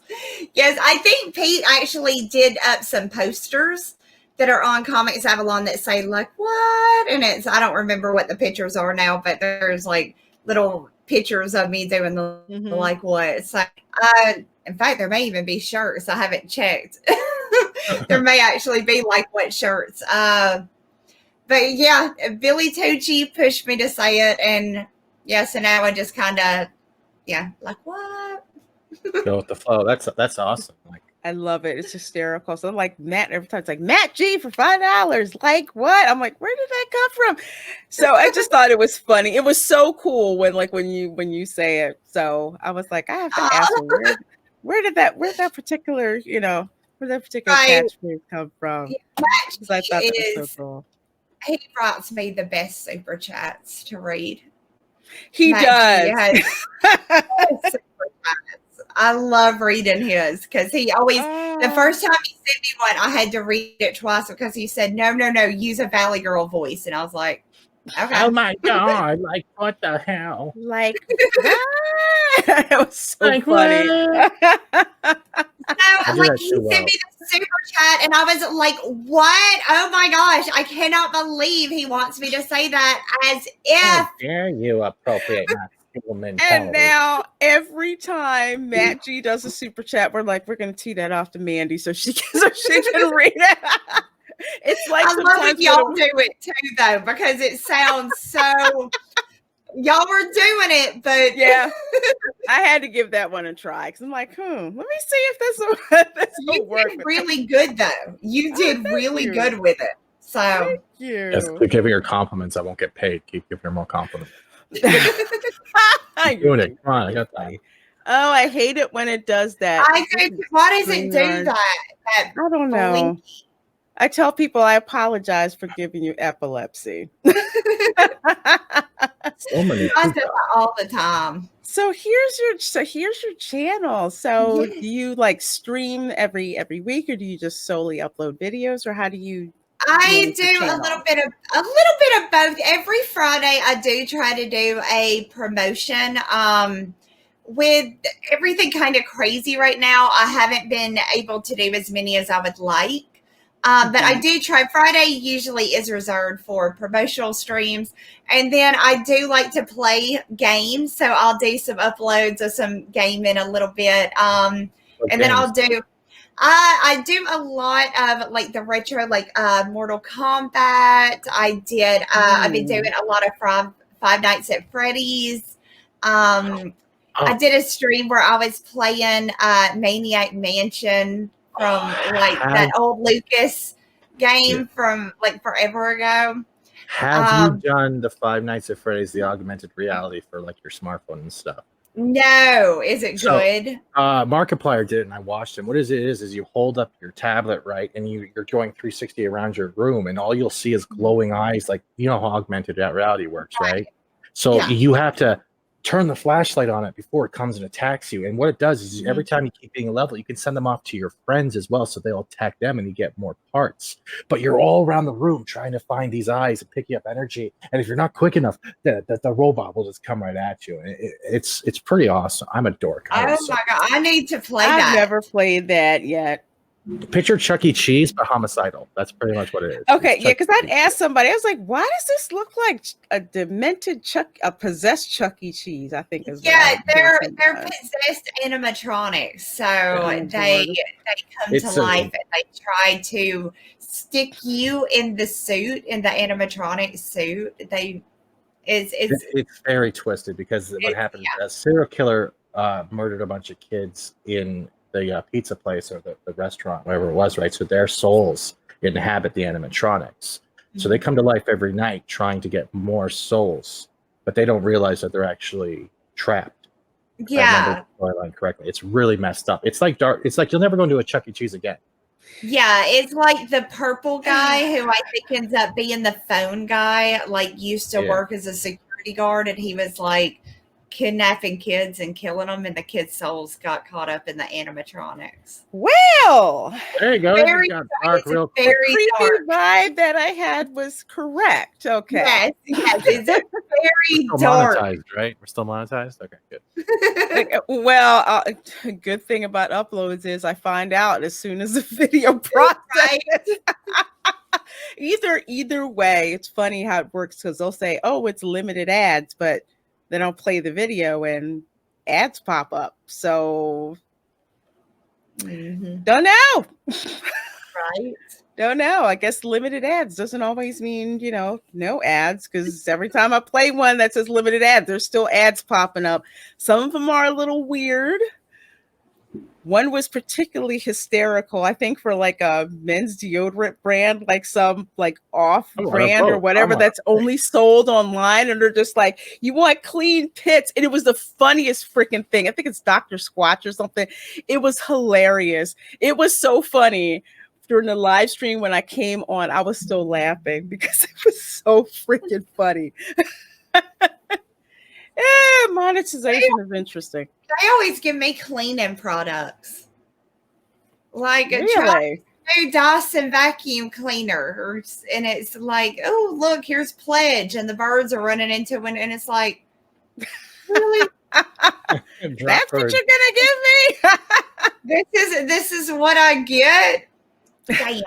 I think Pete actually did up some posters that are on Comics Avalon that say like what, and I don't remember what the pictures are now, but there's like little pictures of me doing the like what. So in fact, there may even be shirts. I haven't checked. There may actually be like what shirts. But yeah, Billy Tucci pushed me to say it, and so now I just kind of like what? Go with the flow. That's awesome. Like, I love it. It's hysterical. So I'm like Matt every time. It's like Matt G for $5. Like what? I'm like, where did that come from? So I just thought it was funny. It was so cool when you say it. So I was like, I have to ask him, where did that particular catchphrase come from? Because I thought that was so cool. He writes me the best super chats to read. He does. I love reading his because he always, the first time he sent me one, I had to read it twice because he said, no, use a Valley Girl voice. And I was like, Okay. Oh my god! Like what the hell? Like that was so Like funny. So, like, he sent me the super chat, and I was like, "What? Oh my gosh! I cannot believe he wants me to say that." As if, how dare you appropriate my single mentality? And now every time Matt G does a super chat, we're like, we're gonna tee that off to Mandy so she can read it. It's like I love when y'all do it too, though, because it sounds so. Y'all were doing it, but yeah, I had to give that one a try because I'm like, let me see if this will work. You did really good, though. You did really good with it. So thank you. Yes, keep giving her compliments. I won't get paid. Keep giving her more compliments. I'm doing it. Come on, I got that. Oh, I hate it when it does that. I do. Why does it do that? I don't know. I tell people I apologize for giving you epilepsy. So many I do that all the time. So here's your channel. So do you like stream every week, or do you just solely upload videos, or how do you? I do a little bit of both. Every Friday, I do try to do a promotion. With everything kind of crazy right now, I haven't been able to do as many as I would like. But I do try. Friday usually is reserved for promotional streams. And then I do like to play games. So I'll do some uploads of some gaming a little bit. And then I'll do, I do a lot of like the retro, like Mortal Kombat. I did, I've been doing a lot of Five Nights at Freddy's. I did a stream where I was playing Maniac Mansion from like that old Lucas game from like forever ago. Have you done the Five Nights at Freddy's, the augmented reality for like your smartphone and stuff? No. Is it good? Markiplier did it, and I watched him. What is you hold up your tablet, right, and you're going 360 around your room, and all you'll see is glowing eyes. Like, you know how augmented reality works, right? So you have to turn the flashlight on it before it comes and attacks you. And what it does is every time you keep being a level, you can send them off to your friends as well, so they'll attack them and you get more parts. But you're all around the room trying to find these eyes and picking up energy. And if you're not quick enough, the robot will just come right at you. And it's pretty awesome. I'm a dork. Oh my God. I need to play that. I've never played that yet. Picture Chuck E. Cheese, but homicidal. That's pretty much what it is. Okay, yeah, because I'd asked somebody, I was like, why does this look like a demented a possessed Chuck E. Cheese? I think is they're possessed animatronics. So they come to life and they try to stick you in the suit, in the animatronic suit. It's very twisted because what happened, a serial killer murdered a bunch of kids in the pizza place or the restaurant, wherever it was, right? So their souls inhabit the animatronics. So they come to life every night trying to get more souls, but they don't realize that they're actually trapped. Yeah. I remember the storyline correctly. It's really messed up. It's like dark. It's like you'll never go into a Chuck E. Cheese again. Yeah, it's like the purple guy who I think ends up being the phone guy, like used to work as a security guard, and he was like kidnapping kids and killing them, and the kids' souls got caught up in the animatronics. Well, there you go. Very dark, the creepy vibe that I had was correct. Okay. Yes, it's very We're dark. Monetized, right? We're still monetized. Okay, good. Well, a good thing about uploads is I find out as soon as the video processes. Either way, it's funny how it works because they'll say, "Oh, it's limited ads," but they don't play the video and ads pop up. So don't know. Right. Don't know. I guess limited ads doesn't always mean, no ads, because every time I play one that says limited ads, there's still ads popping up. Some of them are a little weird. One was particularly hysterical, I think, for like a men's deodorant brand, like some like off brand or whatever that's only sold online. And they're just like, you want clean pits. And it was the funniest freaking thing. I think it's Dr. Squatch or something. It was hilarious. It was so funny. During the live stream when I came on, I was still laughing because it was so freaking funny. Monetization is interesting. They always give me cleaning products. Like really? new Dyson vacuum cleaner, and it's like, oh look, here's Pledge, and the birds are running into it, and it's like, really? That's what you're gonna give me? This is what I get. Damn.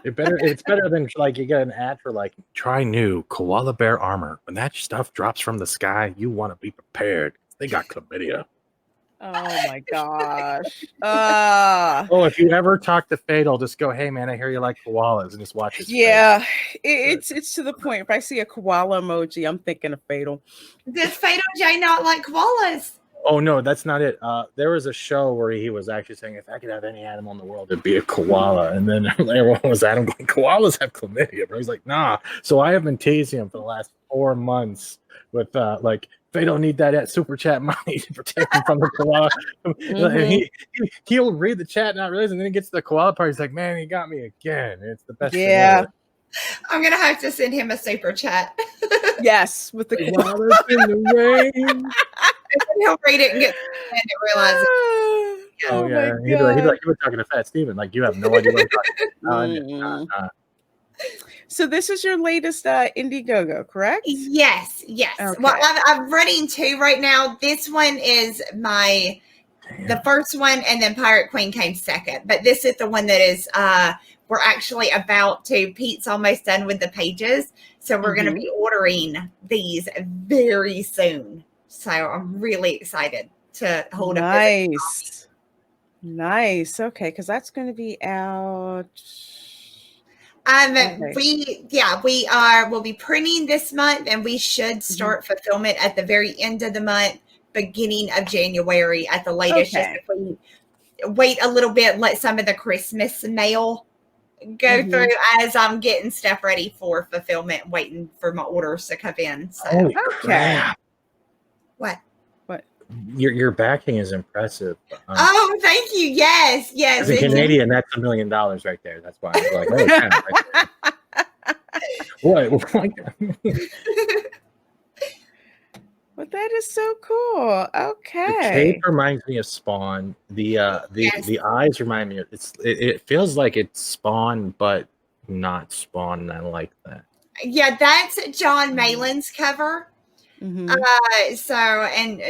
It's better than like you get an ad for like try new koala bear armor. When that stuff drops from the sky, you want to be prepared. They got chlamydia. Oh my gosh. Oh, if you ever talk to Fatal, just go, hey man, I hear you like koalas, and just watch his face. It's to the point. If I see a koala emoji, I'm thinking of Fatal. Does Fatal J not like koalas? Oh no, that's not it. There was a show where he was actually saying, if I could have any animal in the world, it'd be a koala. And then everyone was at him going, koalas have chlamydia. But he's like, nah. So I have been teasing him for the last 4 months with like, they don't need that super chat money to protect him from the koala. Mm-hmm. He'll read the chat, not realize, and then he gets to the koala part. He's like, man, he got me again. It's the best thing ever. I'm gonna have to send him a super chat. Yes, with the koalas in the rain. He'll read it and get and realize it. Oh yeah, he'd be like, you were talking to Fat Steven. Like, you have no idea what you're talking about. So this is your latest Indiegogo, correct? Yes. Okay. Well, I'm running 2 right now. This one is the first one, and then Pirate Queen came second. But this is the one that is we're actually about to. Pete's almost done with the pages, so we're going to be ordering these very soon. So I'm really excited to hold up. Nice. Okay, because that's going to be out. We'll be printing this month, and we should start fulfillment at the very end of the month, beginning of January at the latest. Just if we wait a little bit, let some of the Christmas mail go through as I'm getting stuff ready for fulfillment, waiting for my orders to come in. So What? Your backing is impressive. Oh, thank you. Yes. As a Canadian, that's $1 million right there. That's why I'm like, oh, right. What? But that is so cool. Okay. The cape reminds me of Spawn. The eyes remind me of it feels like it's Spawn, but not Spawn, and I like that. Yeah, that's John Malin's cover. And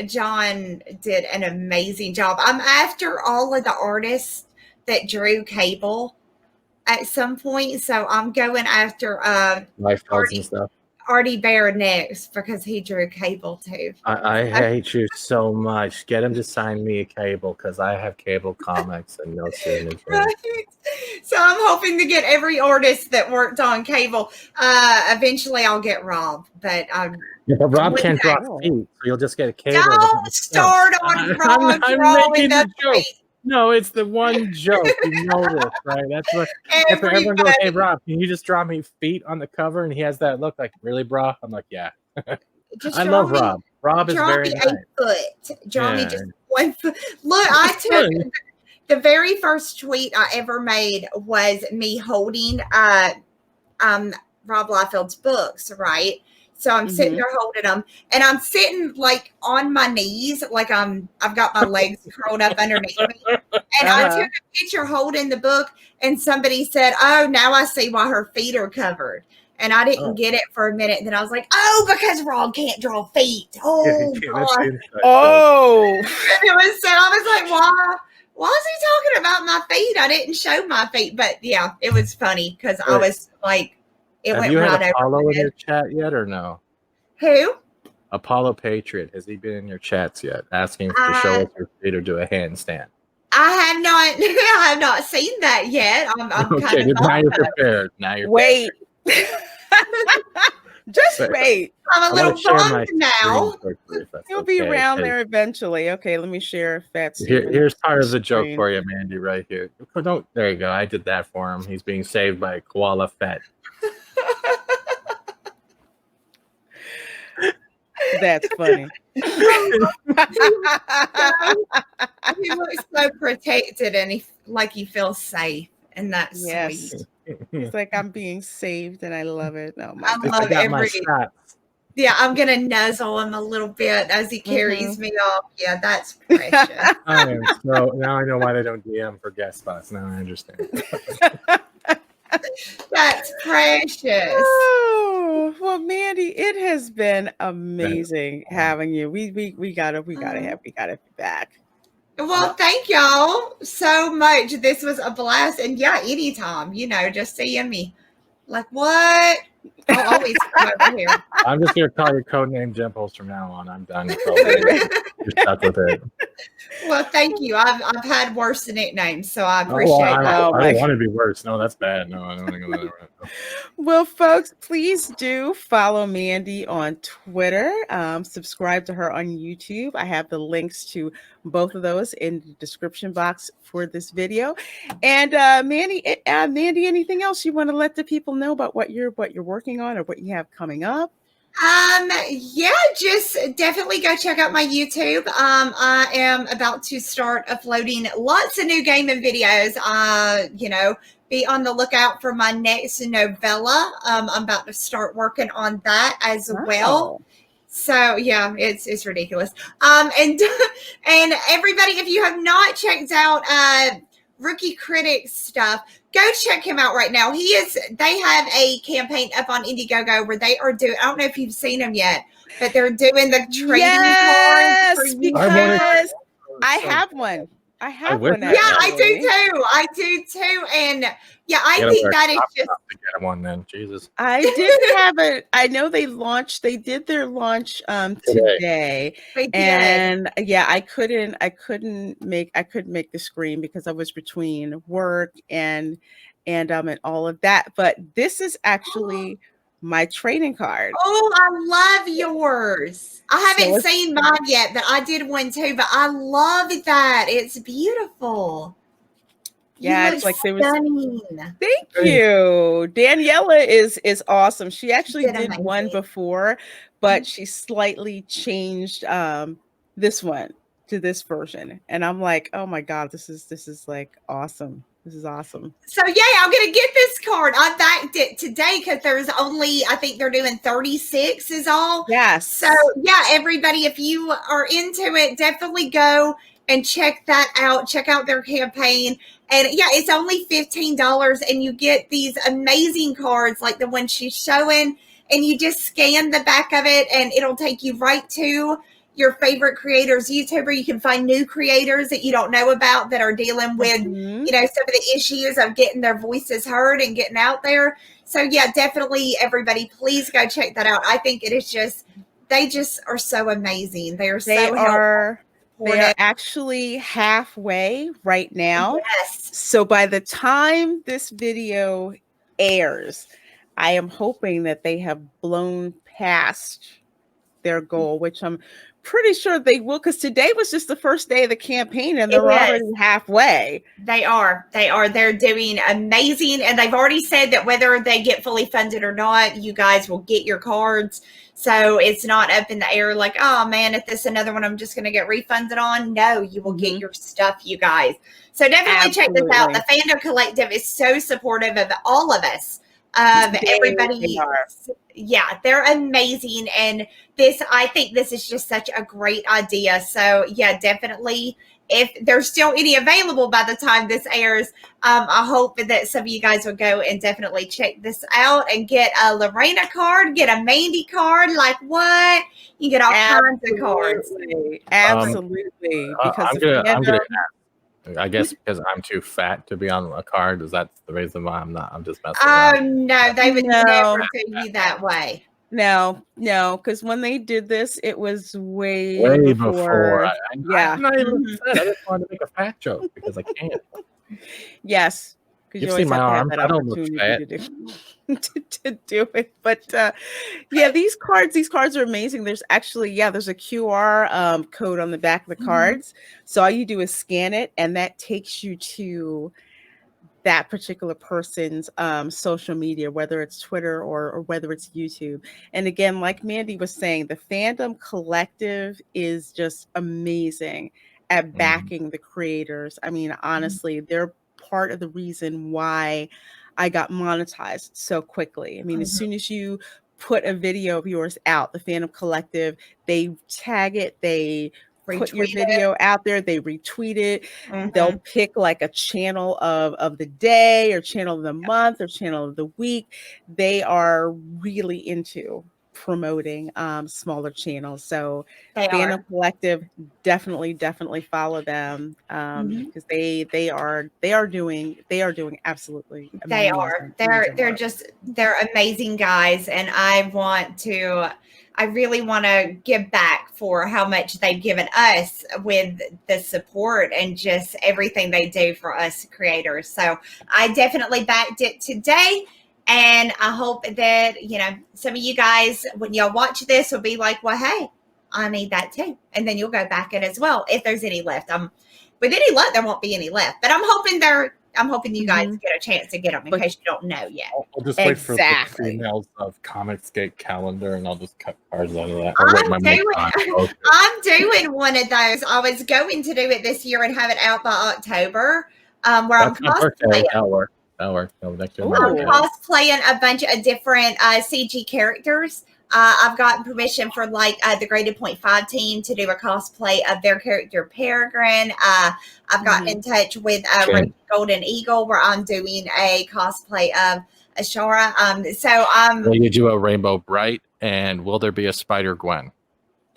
John did an amazing job. I'm after all of the artists that drew Cable at some point, so I'm going after Lifestyles and stuff. Artie Bear next because he drew Cable too. I hate you so much. Get him to sign me a Cable because I have Cable comics and no signature. Right. So I'm hoping to get every artist that worked on Cable. Eventually, I'll get Rob, but Rob can't draw feet, so you'll just get a Cable. Don't start on Rob drawing the feet. No, it's the one joke. You know this, right? That's what everyone goes, hey, Rob, can you just draw me feet on the cover? And he has that look like, really, bro? I'm like, yeah. I love Rob. Rob is very nice. Draw me just 1 foot. Look, I took the very first tweet I ever made was me holding Rob Liefeld's books, right? So I'm sitting there holding them, and I'm sitting like on my knees, like I've got my legs curled up underneath me. And I took a picture holding the book, and somebody said, "Oh, now I see why her feet are covered." And I didn't get it for a minute. And then I was like, "Oh, because Rob can't draw feet." Oh, God. Oh. And it was so I was like, why is he talking about my feet? I didn't show my feet, but yeah, it was funny because I was like. Have you had Apollo in your chat yet or no? Who? Apollo Patriot. Has he been in your chats yet? Asking to show us your feet or do a handstand. I have not seen that yet. I'm okay, kind of now you're prepared. Now you're wait. Just wait. I'm a little bummed now. He'll be around there eventually. Okay, let me share if that's here's part of the joke for you, Mandy, right here. There you go. I did that for him. He's being saved by a koala fat. That's funny. He looks so protected and he feels safe, and that's sweet. It's like I'm being saved, and I love it. Oh my I love every. Yeah, I'm gonna nuzzle him a little bit as he carries me off. Yeah, that's precious. Now I know why they don't DM for guest spots. Now I understand. That's precious. Oh, well, Mandy, it has been amazing having you. We gotta be back. Well, thank y'all so much. This was a blast. And yeah, anytime, just seeing me. Like, what? I'll always come over here. I'm just going to call you codename Dimples from now on. I'm done. You're stuck with it. Well, thank you. I've had worse nicknames, so I appreciate that. I don't want to be worse. No, that's bad. No, I don't want to go that way. Well, folks, please do follow Mandy on Twitter. Subscribe to her on YouTube. I have the links to both of those in the description box for this video. And Mandy, anything else you want to let the people know about what you're working on or what you have coming up? Yeah, just definitely go check out my YouTube. I am about to start uploading lots of new gaming videos. Be on the lookout for my next novella. I'm about to start working on that as well. So yeah, it's ridiculous. And everybody, if you have not checked out Rookie Critic stuff, go check him out right now. They have a campaign up on Indiegogo where they are doing, I don't know if you've seen them yet, but they're doing the trading cards for you. Because I have one. I have one. Yeah, I do too. And yeah, I think that is just to get one then. Jesus. I did have it. I know they did their launch today. And yeah, I couldn't make the screen because I was between work and all of that. But this is actually my trading card. Oh, I love yours. I haven't seen mine yet, but I did one too. But I love that. It's beautiful. Yeah, it's like there was. Thank you. Daniela is awesome. She actually did one before, but she slightly changed this one to this version, and I'm like, oh my god, this is like awesome. This is awesome. So yeah, I'm gonna get this card. I backed it today because there's only, I think they're doing 36 is all. Yes. So yeah, everybody, if you are into it, definitely go and check that out. Check out their campaign. And yeah, it's only $15 and you get these amazing cards like the one she's showing, and you just scan the back of it and it'll take you right to your favorite creators YouTuber. You can find new creators that you don't know about that are dealing with, some of the issues of getting their voices heard and getting out there. So yeah, definitely everybody, please go check that out. I think it is just, they just are so amazing. They are actually halfway right now. Yes. So by the time this video airs, I am hoping that they have blown past their goal, which I'm pretty sure they will, because today was just the first day of the campaign and they're already halfway. They're doing amazing, and they've already said that whether they get fully funded or not, you guys will get your cards. So it's not up in the air like, oh man, if this is another one I'm just going to get refunded on. No, you will get your stuff, you guys. So definitely check this out. The Fandom Collective is so supportive of all of us. Everybody, yeah, they're amazing. And I think this is just such a great idea. So yeah, definitely, if there's still any available by the time this airs, I hope that some of you guys will go and definitely check this out and get a Lorena card, get a Mandy card. Like what? You get all kinds of cards. Absolutely. Because I guess because I'm too fat to be on a card. Is that the reason why I'm not? I'm just messing around. No, they would never do you that way. No, because when they did this, it was way before. Yeah. I'm not even upset. I just wanted to make a fat joke because I can't. Yes. You've seen my arms. I don't look fat. To do it. But yeah, these cards are amazing. There's actually, there's a QR code on the back of the cards. So all you do is scan it, and that takes you to that particular person's social media, whether it's Twitter or whether it's YouTube. And again, like Mandy was saying, the Fandom Collective is just amazing at backing the creators. I mean, honestly, they're part of the reason why I got monetized so quickly. I mean, as soon as you put a video of yours out, the Phantom Collective, they tag it, they put your video out there, they retweet it, they'll pick like a channel of the day or channel of the month or channel of the week. They are really into promoting smaller channels. So Phantom Collective, definitely follow them because they are doing absolutely amazing. They're amazing guys, and I really want to give back for how much they've given us with the support and just everything they do for us creators. So I definitely backed it today. And I hope that, you know, some of you guys, when y'all watch this, will be like, well, hey, I need that too. And then you'll go back in as well if there's any left. With any luck, there won't be any left. But I'm hoping you guys get a chance to get them in case you don't know yet. I'll just wait for the females of Comicsgate calendar, and I'll just cut cards out of that. I'm doing one of those. I was going to do it this year and have it out by October, where I'm cosplaying. That'll work. I'm cosplaying a bunch of different CG characters. I've gotten permission for like the Graded Point 5 team to do a cosplay of their character Peregrine. I've gotten in touch with Golden Eagle, where I'm doing a cosplay of Ashara. Will you do a Rainbow Bright, and will there be a Spider Gwen?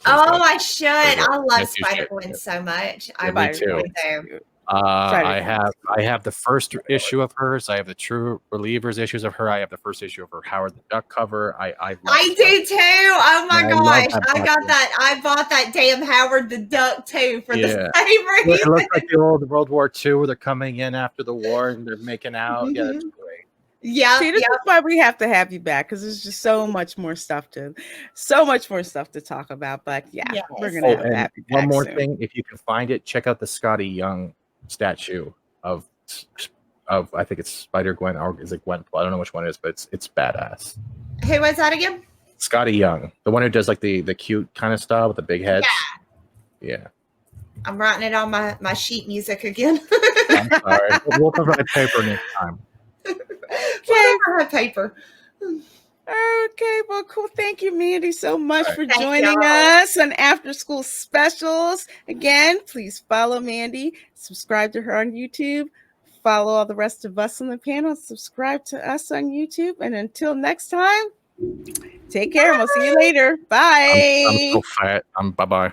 I should. I love Spider Gwen so much. I really do. I have the first issue of hers. I have the True Relievers issues of her. I have the first issue of her Howard the Duck cover. I do too. Oh my gosh, I got that. I bought that damn Howard the Duck too for the same reason. It looks like the old World War II where they're coming in after the war and they're making out. Yeah, that's great. Yeah, see, this is why we have to have you back, because there's just so much more stuff to talk about. But we're gonna have to have you back. One more thing, if you can find it, check out the Scotty Young statue of I think it's Spider Gwen, or is it Gwenpool? I don't know which one it is, but it's badass. Who was that again? Scotty Young, the one who does like the cute kind of style with the big heads. Yeah. I'm writing it on my sheet music again. I'm sorry. We'll provide paper next time. Okay, paper. Okay, well, cool. Thank you, Mandy, so much for joining us on After School Specials. Again, please follow Mandy, subscribe to her on YouTube, follow all the rest of us on the panel, subscribe to us on YouTube, and until next time, take care. We'll see you later. Bye. I'm so fat. Bye-bye.